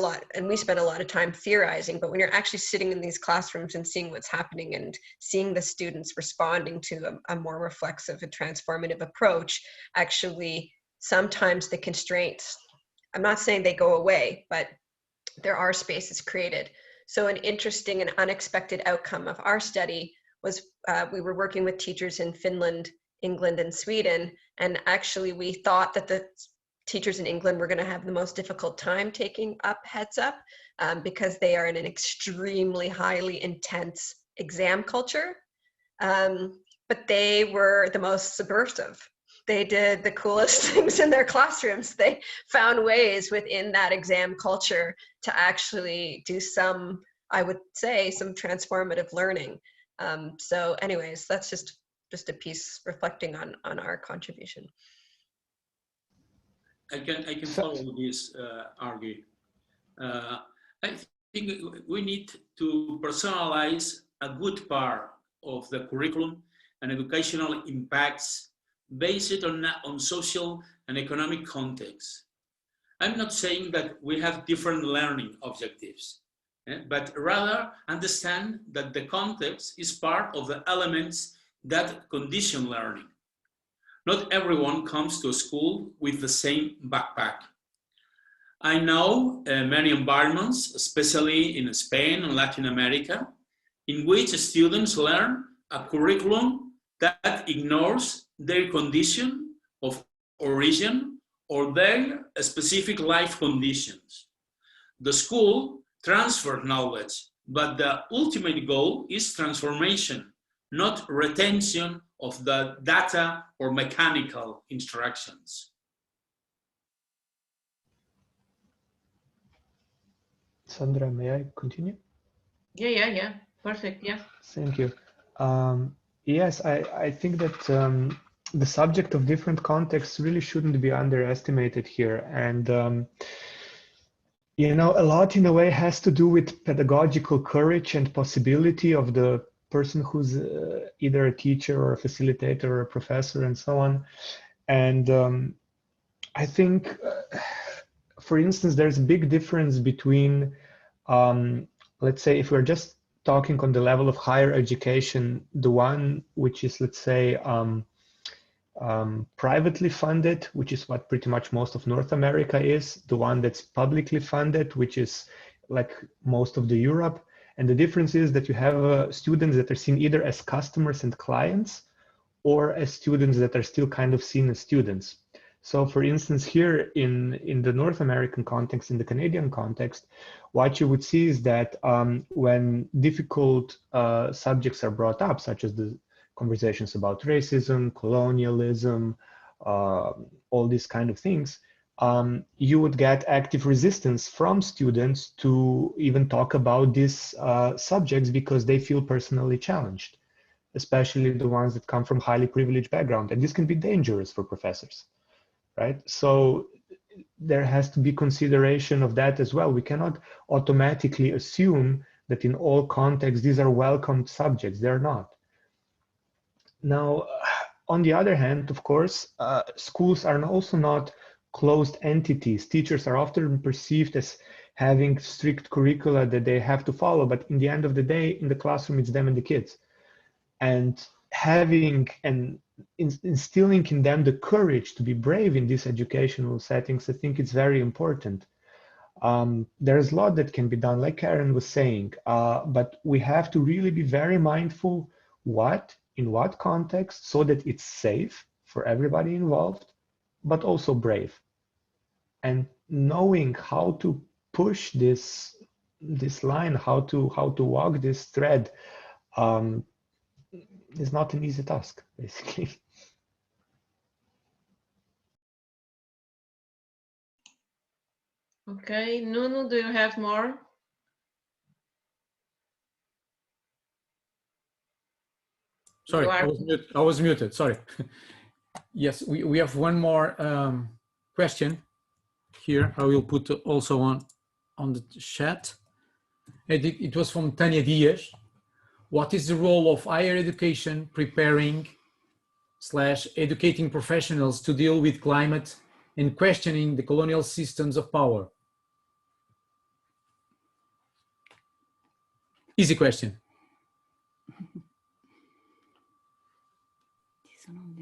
a lot of time theorizing, but when you're actually sitting in these classrooms and seeing what's happening and seeing the students responding to a more reflexive and transformative approach, actually sometimes the constraints, I'm not saying they go away, but there are spaces created. So an interesting and unexpected outcome of our study was we were working with teachers in Finland, England, and Sweden, and actually we thought that the teachers in England were going to have the most difficult time taking up Heads Up because they are in an extremely highly intense exam culture, but they were the most subversive. They did the coolest things in their classrooms. They found ways within that exam culture to actually do some, I would say, some transformative learning. So anyways, that's just a piece reflecting on our contribution. I can follow this, Argy. I think we need to personalize a good part of the curriculum and educational impacts based on social and economic context. I'm not saying that we have different learning objectives, but rather understand that the context is part of the elements that condition learning. Not everyone comes to a school with the same backpack. I know many environments, especially in Spain and Latin America, in which students learn a curriculum that ignores their condition of origin or their specific life conditions. The school transfers knowledge, but the ultimate goal is transformation, not retention of the data or mechanical instructions. Sandra, may I continue? Yeah. Perfect, yeah. Thank you. Yes, I think that the subject of different contexts really shouldn't be underestimated here. And, you know, a lot in a way has to do with pedagogical courage and possibility of the person who's either a teacher or a facilitator or a professor and so on. And I think, for instance, there's a big difference between, let's say, if we're just talking on the level of higher education, the one which is, let's say, privately funded, which is what pretty much most of North America is, the one that's publicly funded, which is like most of the Europe. And the difference is that you have students that are seen either as customers and clients or as students that are still kind of seen as students. So for instance, here in the North American context, in the Canadian context, what you would see is that when difficult subjects are brought up, such as the conversations about racism, colonialism, all these kind of things, you would get active resistance from students to even talk about these subjects because they feel personally challenged, especially the ones that come from highly privileged background. And this can be dangerous for professors. Right? So there has to be consideration of that as well. We cannot automatically assume that in all contexts, these are welcomed subjects. They're not. Now, on the other hand, of course, schools are also not closed entities. Teachers are often perceived as having strict curricula that they have to follow, but in the end of the day, in the classroom, it's them and the kids. And having and instilling in them the courage to be brave in these educational settings, I think it's very important. There's a lot that can be done, like Karen was saying, but we have to really be very mindful in what context, so that it's safe for everybody involved, but also brave. And knowing how to push this line, how to walk this thread, is not an easy task, basically. Okay, Nuno, do you have more? Sorry, I was muted, sorry. Yes, we have one more question here. I will put also on the chat. It was from Tanya Diaz. What is the role of higher education preparing / educating professionals to deal with climate and questioning the colonial systems of power? Easy question.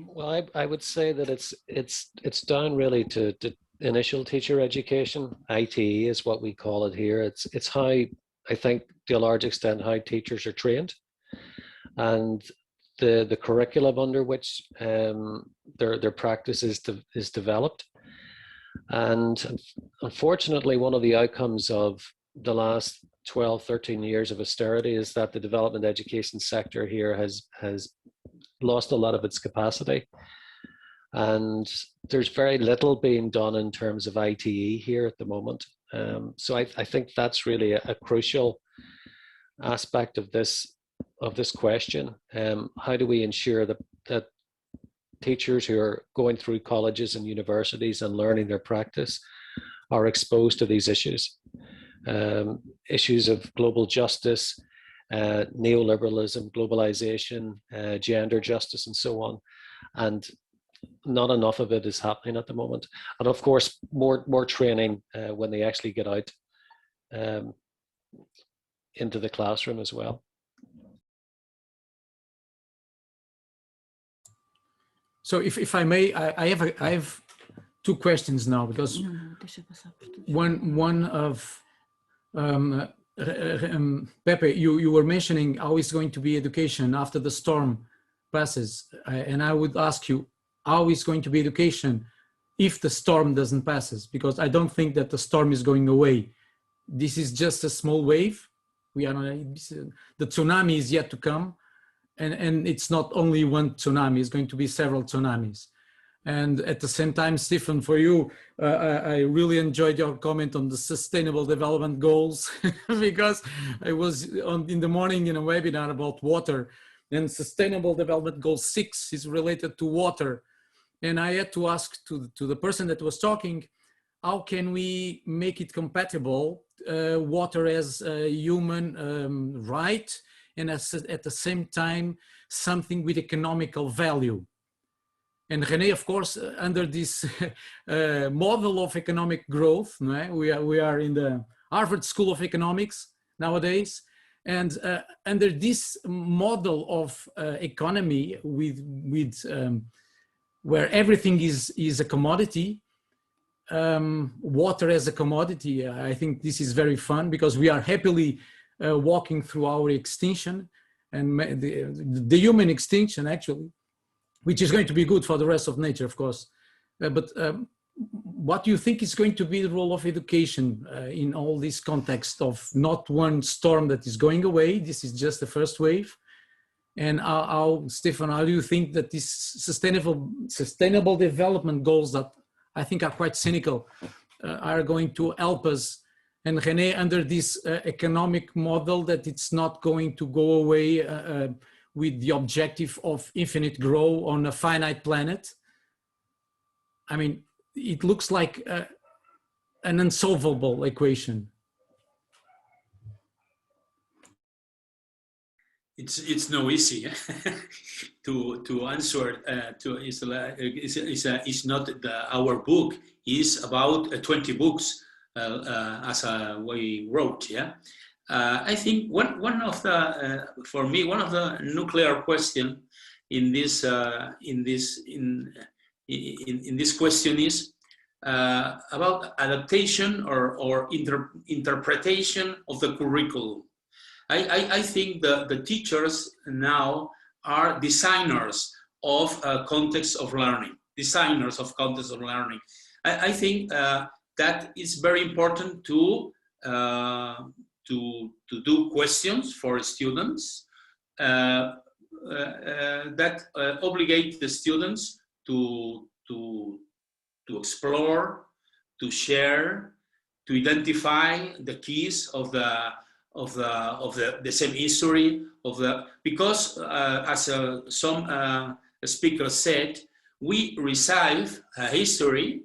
Well, I would say that it's down really to initial teacher education. ITE is what we call it here. It's how, I think, to a large extent, how teachers are trained, and the curriculum under which their practice is developed. And unfortunately, one of the outcomes of the last 12, 13 years of austerity is that the development education sector here has lost a lot of its capacity. And there's very little being done in terms of ITE here at the moment. So I think that's really a crucial aspect of this question. How do we ensure that teachers who are going through colleges and universities and learning their practice are exposed to these issues? Issues of global justice, neoliberalism, globalization, gender justice, and so on. And not enough of it is happening at the moment. And of course, more training when they actually get out into the classroom as well. So if I may, I have two questions now, because one of Pepe, you were mentioning how is going to be education after the storm passes, and I would ask you, how is going to be education if the storm doesn't pass? Because I don't think that the storm is going away. This is just a small wave. We are the tsunami is yet to come, and it's not only one tsunami. It's going to be several tsunamis. And at the same time, Stephen, for you, I really enjoyed your comment on the Sustainable Development Goals because I was in the morning in a webinar about water, and Sustainable Development Goal 6 is related to water. And I had to ask to the person that was talking, how can we make it compatible, water as a human right, and at the same time, something with economical value? And Rene, of course, under this model of economic growth, we are in the Harvard School of Economics nowadays, and under this model of economy where everything is a commodity, water as a commodity, I think this is very fun because we are happily walking through our extinction, and the human extinction actually, which is going to be good for the rest of nature, of course. But what do you think is going to be the role of education in all this context of not one storm that is going away? This is just the first wave. And Stefan, how do you think that these sustainable development goals that I think are quite cynical are going to help us? And Rene, under this economic model, that it's not going to go away with the objective of infinite growth on a finite planet? I mean, it looks like an unsolvable equation. It's no easy to answer. It's not our book. It's about 20 books as we wrote. Yeah. I think one of the for me one of the nuclear question in this question is about adaptation or interpretation of the curriculum. I think the teachers now are designers of context of learning, I think that it's very important to do questions for students that obligate the students to explore, to share, to identify the keys of the same history because as some speakers said, we receive a history.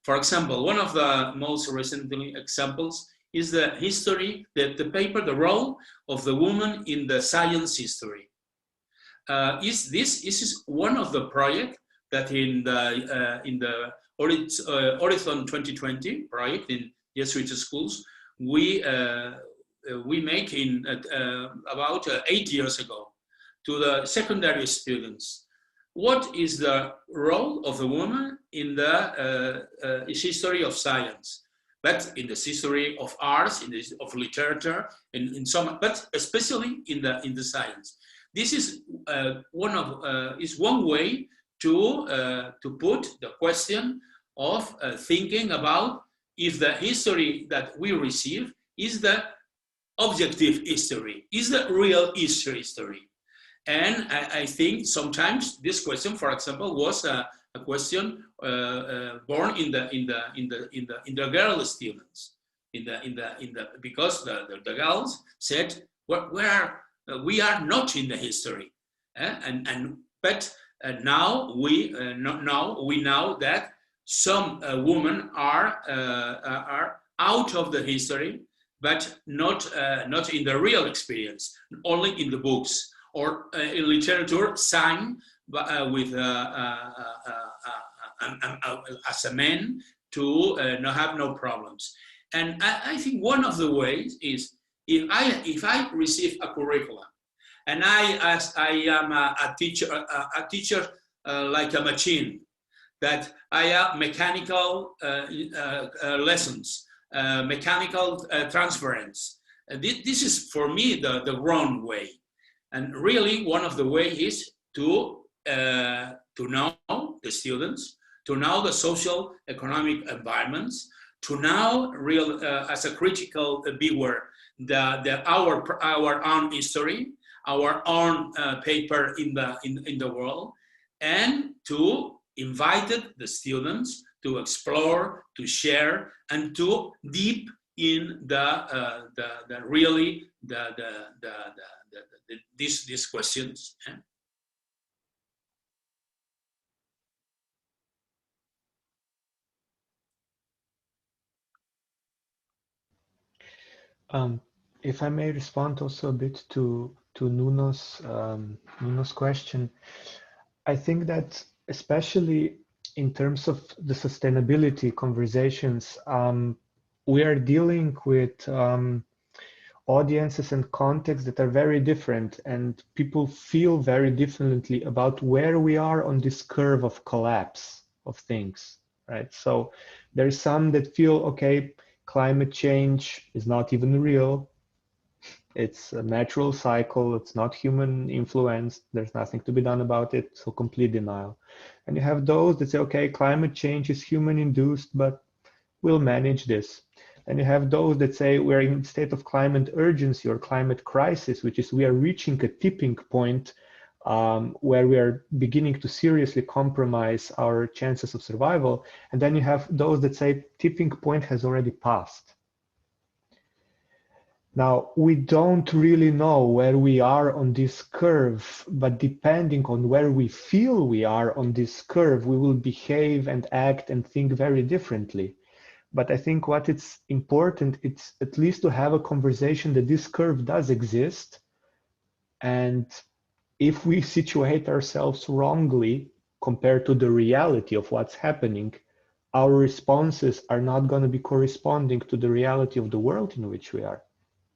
For example, one of the most recent examples is the history, the role of the woman in the science history. This is one of the projects that in the Horizon 2020 project in Jesuit schools we make in about 8 years ago to the secondary students. What is the role of the woman in the history of science, but in the history of arts, in the of literature, in some, but especially in the science. This is one way to put the question of thinking about if the history that we receive is the objective history, is the real history. And I think sometimes this question, for example, was a question born in the girl students, because the girls said, we are not in the history, but now we know that some women are out of the history, but not in the real experience, only in the books or in literature signed with as a man to have no problems. And I think one of the ways is if I receive a curriculum and I am a teacher like a machine, that I have mechanical lessons, mechanical transference. This is for me the wrong way. And really one of the ways is to know the students, to know the social economic environments, to know as a critical viewer our own history, our own paper in the world, and to invite the students to explore, to share, and to deep in these questions. If I may respond also a bit to Nuno's question, I think that especially in terms of the sustainability conversations, we are dealing with audiences and contexts that are very different, and people feel very differently about where we are on this curve of collapse of things, right? So there's some that feel, okay, climate change is not even real. It's a natural cycle. It's not human influenced. There's nothing to be done about it. So complete denial. And you have those that say, okay, climate change is human induced, but we'll manage this. And you have those that say we're in a state of climate urgency or climate crisis, which is we are reaching a tipping point where we are beginning to seriously compromise our chances of survival. And then you have those that say tipping point has already passed. Now, we don't really know where we are on this curve, but depending on where we feel we are on this curve, we will behave and act and think very differently. But I think what it's important, it's at least to have a conversation that this curve does exist. And if we situate ourselves wrongly compared to the reality of what's happening, our responses are not going to be corresponding to the reality of the world in which we are,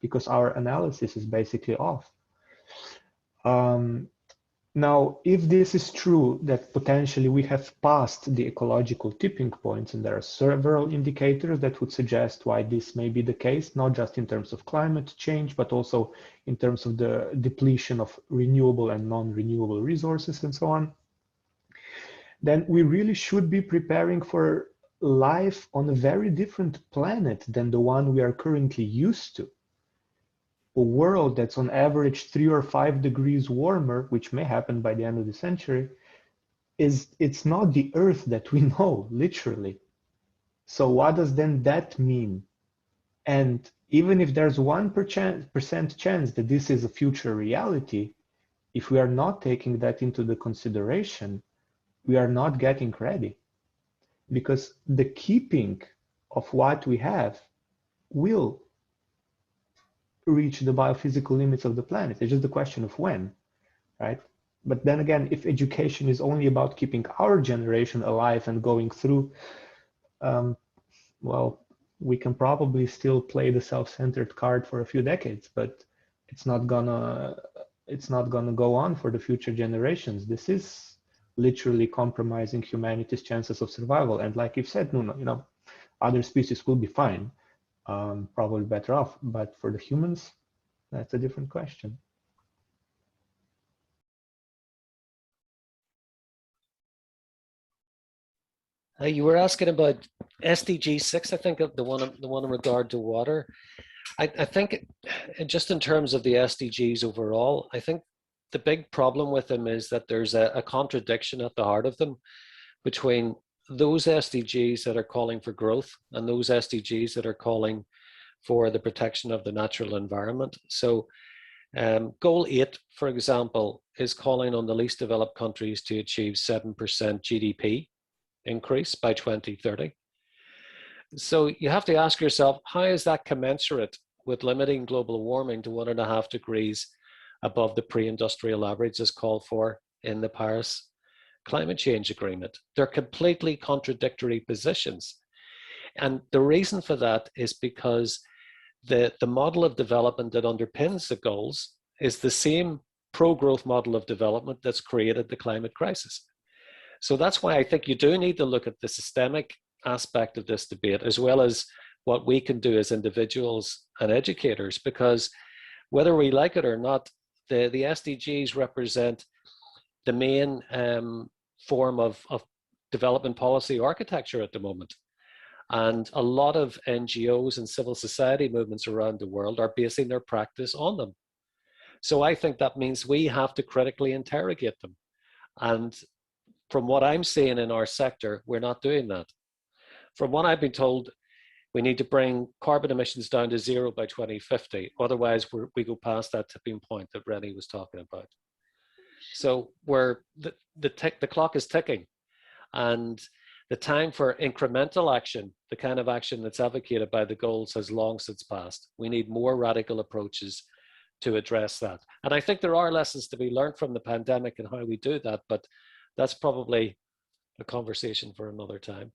because our analysis is basically off. Now, if this is true, that potentially we have passed the ecological tipping points, and there are several indicators that would suggest why this may be the case, not just in terms of climate change, but also in terms of the depletion of renewable and non-renewable resources and so on, then we really should be preparing for life on a very different planet than the one we are currently used to. A world that's on average 3 or 5 degrees warmer, which may happen by the end of the century, it's not the Earth that we know, literally. So what does then that mean? And even if there's 1% chance that this is a future reality, if we are not taking that into the consideration, we are not getting ready. Because the keeping of what we have will reach the biophysical limits of the planet. It's just a question of when, right? But then again, if education is only about keeping our generation alive and going through, well, we can probably still play the self-centered card for a few decades, but it's not gonna go on for the future generations. This is literally compromising humanity's chances of survival. And like you've said, Nuno, you know, other species will be fine. Probably better off, but for the humans, that's a different question. You were asking about SDG 6, I think, the one in regard to water. I think just in terms of the SDGs overall, I think the big problem with them is that there's a contradiction at the heart of them between those SDGs that are calling for growth and those SDGs that are calling for the protection of the natural environment. So goal 8, for example, is calling on the least developed countries to achieve 7% GDP increase by 2030. So you have to ask yourself, how is that commensurate with limiting global warming to 1.5 degrees above the pre-industrial average as called for in the Paris Climate Change Agreement? They're completely contradictory positions. And the reason for that is because the model of development that underpins the goals is the same pro-growth model of development that's created the climate crisis. So that's why I think you do need to look at the systemic aspect of this debate, as well as what we can do as individuals and educators, because whether we like it or not, the SDGs represent the main form of development policy architecture at the moment. And a lot of NGOs and civil society movements around the world are basing their practice on them. So I think that means we have to critically interrogate them. And from what I'm seeing in our sector, we're not doing that. From what I've been told, we need to bring carbon emissions down to 0 by 2050. Otherwise, we go past that tipping point that Rene was talking about. So the clock is ticking. And the time for incremental action, the kind of action that's advocated by the goals, has long since passed. We need more radical approaches to address that. And I think there are lessons to be learned from the pandemic and how we do that, but that's probably a conversation for another time.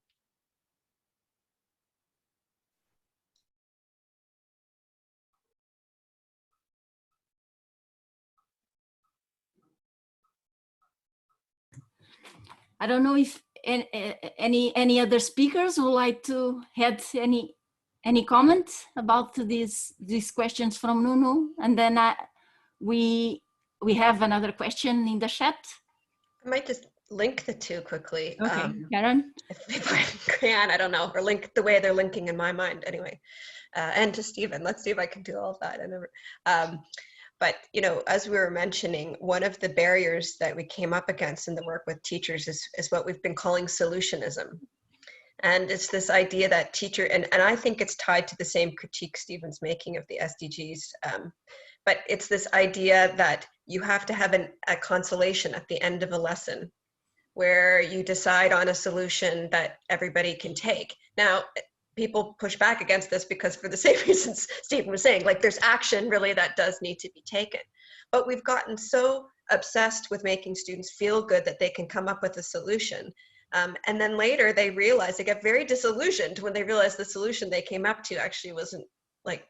I don't know if any other speakers would like to add any comments about these questions from Nuno, and then we have another question in the chat. I might just link the two quickly. Okay, Karen. If I can, I don't know, or link the way they're linking in my mind anyway. And to Stephen, let's see if I can do all of that. I never. But, you know, as we were mentioning, one of the barriers that we came up against in the work with teachers is what we've been calling solutionism. And it's this idea that and I think it's tied to the same critique Stephen's making of the SDGs, but it's this idea that you have to have a consolation at the end of a lesson where you decide on a solution that everybody can take. Now, people push back against this because for the same reasons Stephen was saying, like there's action really that does need to be taken. But we've gotten so obsessed with making students feel good that they can come up with a solution. And then later they realize, they get very disillusioned when they realize the solution they came up to actually wasn't like,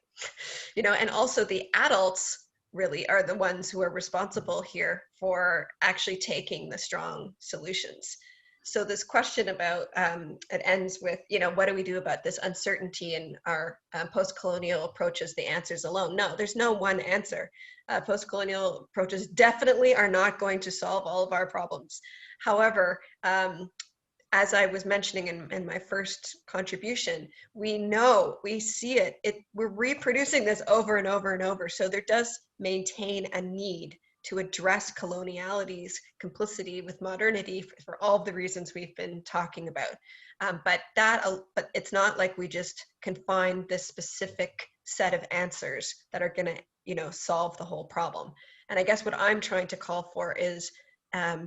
you know, and also the adults really are the ones who are responsible here for actually taking the strong solutions. So this question about, it ends with, you know, what do we do about this uncertainty in our post-colonial approaches, the answers alone? No, there's no one answer. Post-colonial approaches definitely are not going to solve all of our problems. However, as I was mentioning in my first contribution, we know, we see it, we're reproducing this over and over and over. So there does maintain a need to address coloniality's complicity with modernity for all the reasons we've been talking about. But it's not like we just can find this specific set of answers that are gonna, you know, solve the whole problem. And I guess what I'm trying to call for is a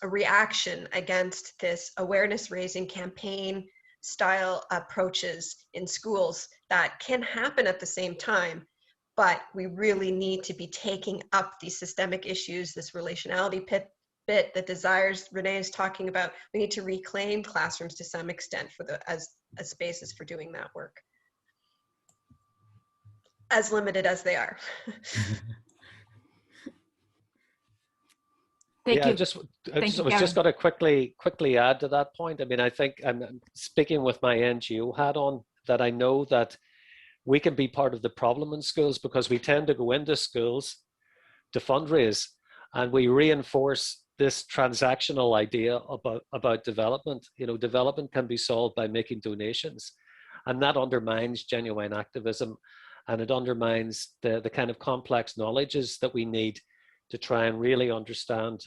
reaction against this awareness raising campaign style approaches in schools that can happen at the same time, but we really need to be taking up these systemic issues, this relationality bit, the desires Rene is talking about. We need to reclaim classrooms to some extent for as spaces for doing that work, as limited as they are. Thank you. I was just going to quickly add to that point. I mean, I think I'm speaking with my NGO hat on, that I know that we can be part of the problem in schools, because we tend to go into schools to fundraise and we reinforce this transactional idea about development. You know, development can be solved by making donations, and that undermines genuine activism, and it undermines the kind of complex knowledges that we need to try and really understand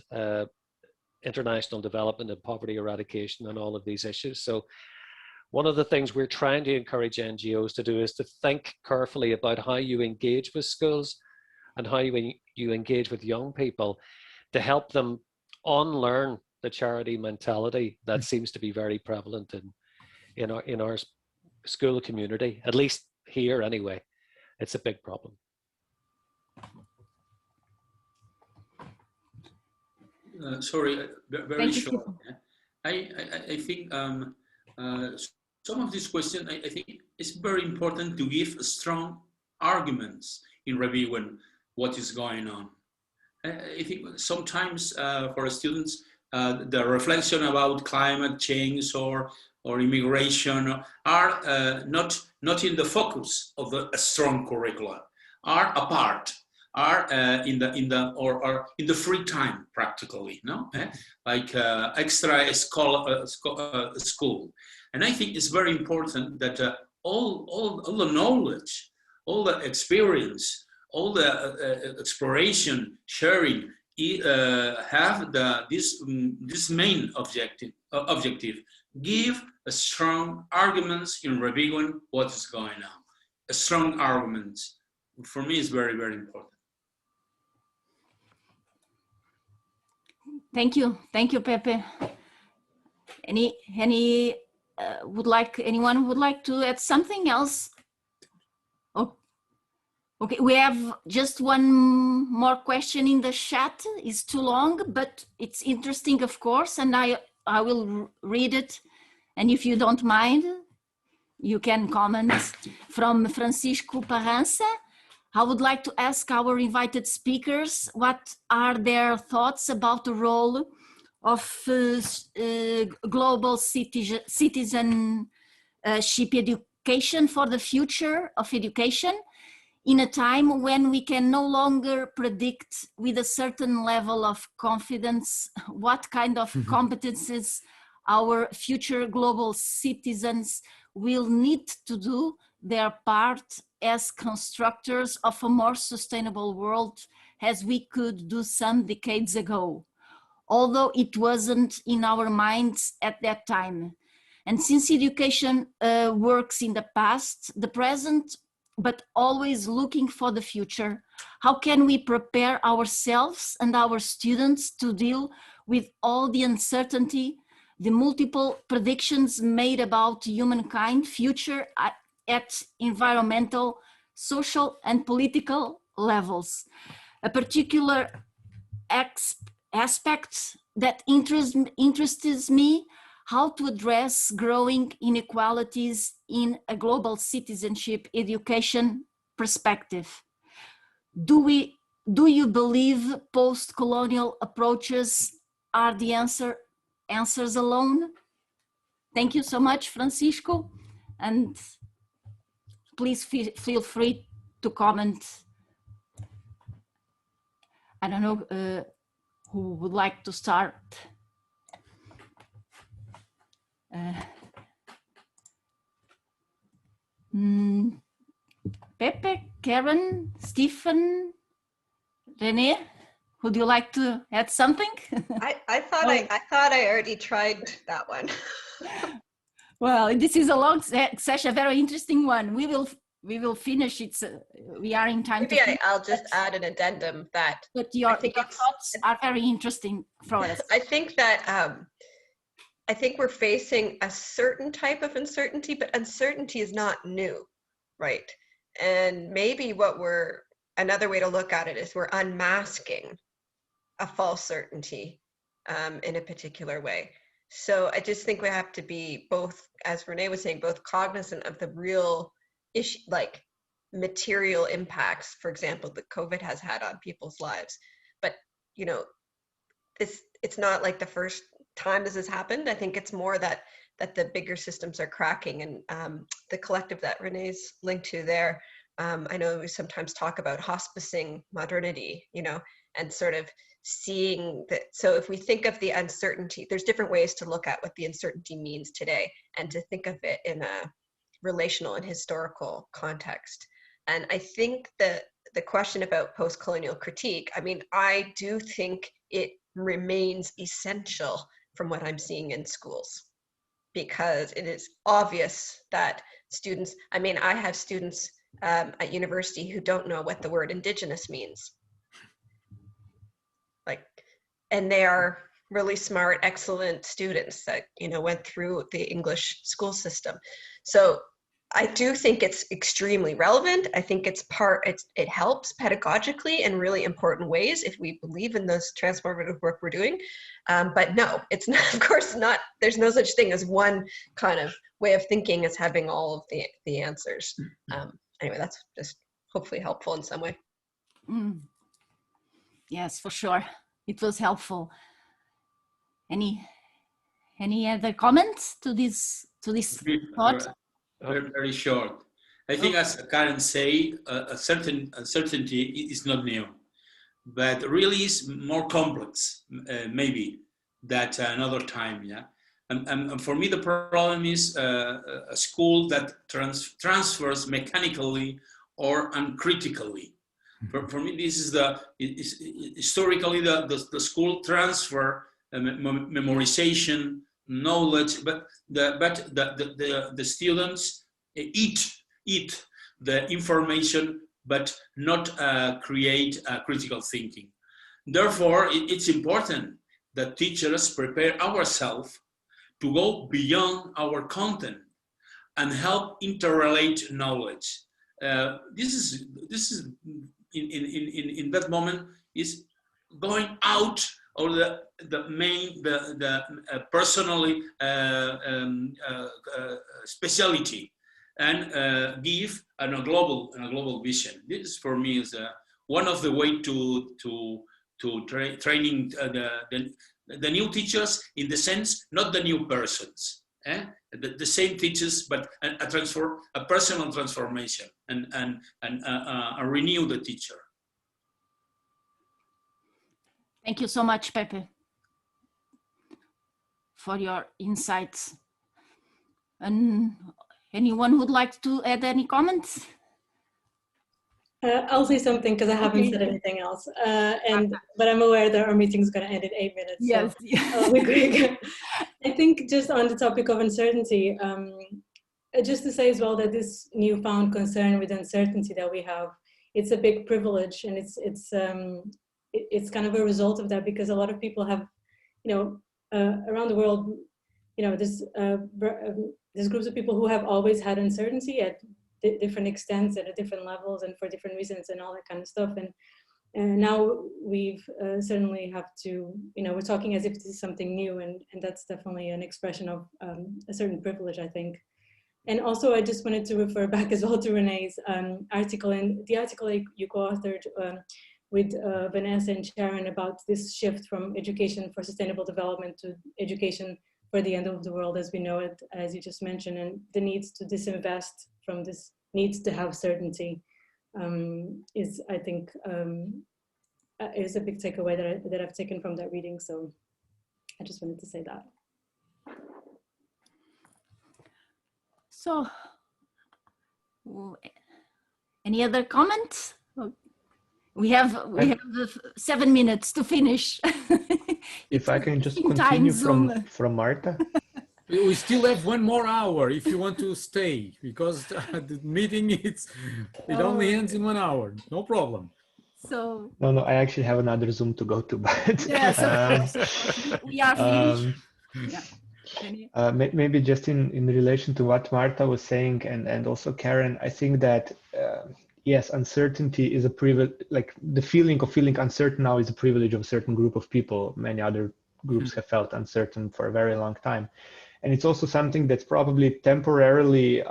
international development and poverty eradication and all of these issues. So one of the things we're trying to encourage NGOs to do is to think carefully about how you engage with schools and how you engage with young people to help them unlearn the charity mentality that seems to be very prevalent in our school community, at least here anyway. It's a big problem. Sorry, very short. I think some of these questions, I think it's very important to give strong arguments in reviewing what is going on. I think sometimes for students, the reflection about climate change or immigration are not in the focus of a strong curricula, are apart. Are in the free time practically, no? Like extra school. And I think it's very important that all the knowledge, all the experience, all the exploration, sharing, have this main objective. Give a strong arguments in reviewing what is going on. A strong arguments, for me, is very, very important. Thank you, Pepe. Anyone would like to add something else? Oh, okay, we have just one more question in the chat. It's too long, but it's interesting, of course, and I will read it. And if you don't mind, you can comment. From Francisco Parrança. I would like to ask our invited speakers what are their thoughts about the role of global citizenship education for the future of education in a time when we can no longer predict with a certain level of confidence what kind of competences our future global citizens will need to do their part as constructors of a more sustainable world as we could do some decades ago, although it wasn't in our minds at that time. And since education works in the past, the present, but always looking for the future, how can we prepare ourselves and our students to deal with all the uncertainty, the multiple predictions made about humankind future at environmental, social, and political levels? A particular aspect that interests me, how to address growing inequalities in a global citizenship education perspective. Do do you believe post-colonial approaches are the answers alone? Thank you so much, Francisco. And please feel free to comment. I don't know who would like to start. Pepe, Karen, Stephen, Rene, would you like to add something? I thought I already tried that one. Well, this is a long session, a very interesting one. We will finish it. We are in time. Maybe I'll just add an addendum that. But your thoughts are very interesting for us. I think that I think we're facing a certain type of uncertainty, but uncertainty is not new, right? And maybe another way to look at it is we're unmasking a false certainty in a particular way. So I just think we have to be both, as Rene was saying, both cognizant of the real issue, like material impacts, for example, that COVID has had on people's lives. But, you know, it's not like the first time this has happened. I think it's more that the bigger systems are cracking, and the collective that Rene's linked to there. I know we sometimes talk about hospicing modernity, you know, and sort of seeing that. So if we think of the uncertainty, there's different ways to look at what the uncertainty means today, and to think of it in a relational and historical context. And I think that the question about post-colonial critique, I mean, I do think it remains essential from what I'm seeing in schools, because it is obvious that students, I mean, I have students at university who don't know what the word Indigenous means. Like, and they are really smart, excellent students that, you know, went through the English school system. So I do think it's extremely relevant. I think it helps pedagogically in really important ways if we believe in this transformative work we're doing. But no, it's not, of course not, there's no such thing as one kind of way of thinking as having all of the answers. Anyway, that's just hopefully helpful in some way. Yes, for sure. It was helpful. Any other comments to this thought? Very short. I think, as Karen say, a certain uncertainty is not new, but really is more complex, maybe, that another time. Yeah, and for me the problem is a school that transfers mechanically or uncritically. For me, this is historically the school transfer memorization, knowledge, but the students eat the information, but not create critical thinking. Therefore, it's important that teachers prepare ourselves to go beyond our content and help interrelate knowledge. This is in that moment is going out of the personally speciality, and give a global vision. This for me is one of the way to training the new teachers, in the sense, not the new persons, the same teachers, but a personal transformation, and renew the teacher. Thank you so much, Pepe, for your insights. And anyone would like to add any comments? I'll say something because I haven't said anything else. But I'm aware that our meeting is going to end in 8 minutes. Yes. So I'll be quick. I think just on the topic of uncertainty, just to say as well that this newfound concern with uncertainty that we have, it's a big privilege, and it's kind of a result of that, because a lot of people have, you know, around the world, you know, there's groups of people who have always had uncertainty at different extents and at different levels and for different reasons and all that kind of stuff. And now we've certainly have to, you know, we're talking as if this is something new, and that's definitely an expression of a certain privilege, I think. And also, I just wanted to refer back as well to Rene's article, and the article you co-authored with Vanessa and Sharon about this shift from education for sustainable development to education for the end of the world as we know it, as you just mentioned, and the needs to disinvest from this needs to have certainty is, I think, is a big takeaway that I've taken from that reading. So I just wanted to say that. So, any other comments? We have 7 minutes to finish. If I can just continue from Marta. We still have 1 more hour if you want to stay, because the meeting it only ends in 1 hour. No problem. So No, I actually have another Zoom to go to, but yes, of course. We are finished. Maybe just in relation to what Marta was saying and also Karen, I think that yes, uncertainty is a privilege. Like the feeling of feeling uncertain now is a privilege of a certain group of people. Many other groups have felt uncertain for a very long time. And it's also something that's probably temporarily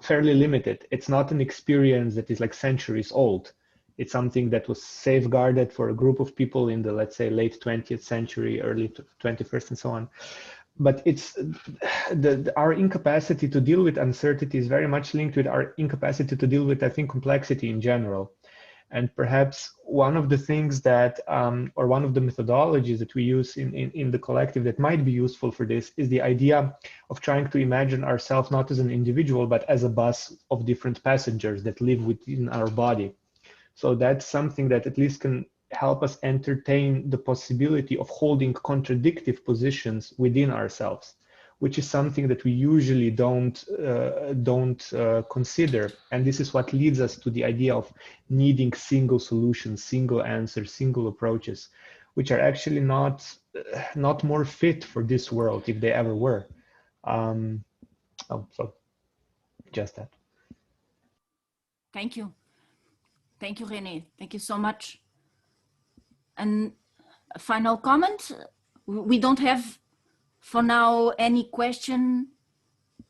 fairly limited. It's not an experience that is like centuries old. It's something that was safeguarded for a group of people in the, let's say, late 20th century, early 21st and so on. But it's our incapacity to deal with uncertainty is very much linked with our incapacity to deal with, I think, complexity in general. And perhaps one of the things that, or one of the methodologies that we use in the collective that might be useful for this is the idea of trying to imagine ourselves not as an individual, but as a bus of different passengers that live within our body. So that's something that at least can help us entertain the possibility of holding contradictive positions within ourselves, which is something that we usually don't consider. And this is what leads us to the idea of needing single solutions, single answers, single approaches, which are actually not more fit for this world if they ever were. So just that. Thank you. Thank you, Rene. Thank you so much. And a final comment. We don't have for now any question,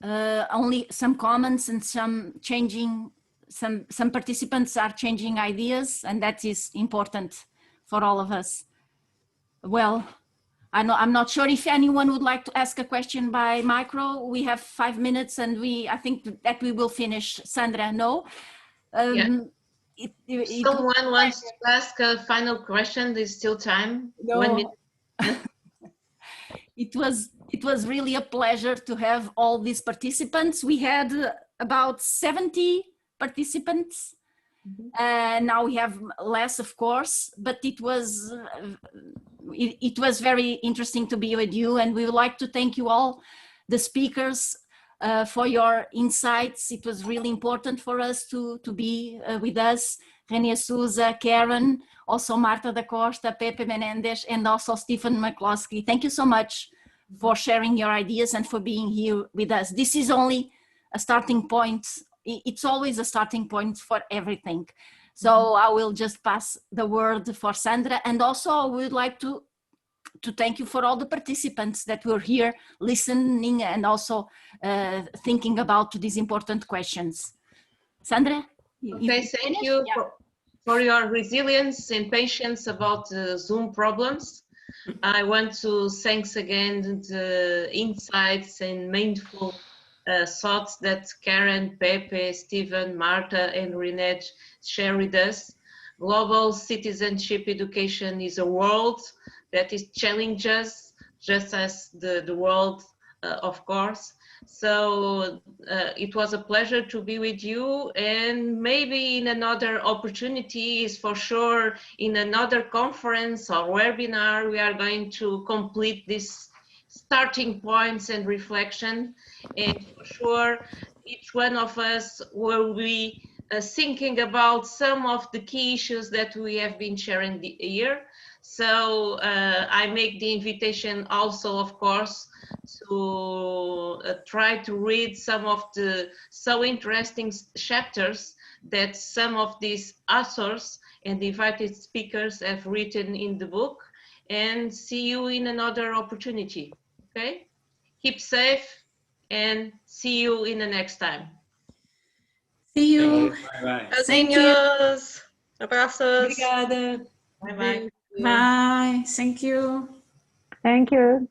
only some comments and some changing, some participants are changing ideas, and that is important for all of us. Well, I'm not sure if anyone would like to ask a question by micro. We have 5 minutes and I think that we will finish. Sandra, no? Yeah. Someone wants to ask a final question. There's still time. No. 1 minute. It was really a pleasure to have all these participants. We had about 70 participants. Now we have less, of course, but it was very interesting to be with you, and we would like to thank you all, the speakers, for your insights. It was really important for us to be with us. Rene Souza, Karen, also Marta da Costa, Pepe Menéndez, and also Stephen McCloskey. Thank you so much for sharing your ideas and for being here with us. This is only a starting point. It's always a starting point for everything. So I will just pass the word for Sandra. And also I would like to thank you for all the participants that were here listening and also thinking about these important questions. Sandra? Okay, thank you for your resilience and patience about Zoom problems. I want to thank again the insights and mindful thoughts that Karen, Pepe, Stephen, Marta, and Rene share with us. Global citizenship education is a world that is challenges, just as the world, of course. So it was a pleasure to be with you, and maybe in another opportunity is for sure in another conference or webinar, we are going to complete these starting points and reflection. And for sure, each one of us will be thinking about some of the key issues that we have been sharing here. So I make the invitation also, of course, to try to read some of the so interesting chapters that some of these authors and invited speakers have written in the book, and see you in another opportunity. Okay? Keep safe and see you in the next time. See you. Bye-bye. Thank you. Abraços. Obrigada. Bye-bye. Bye. Thank you. Thank you.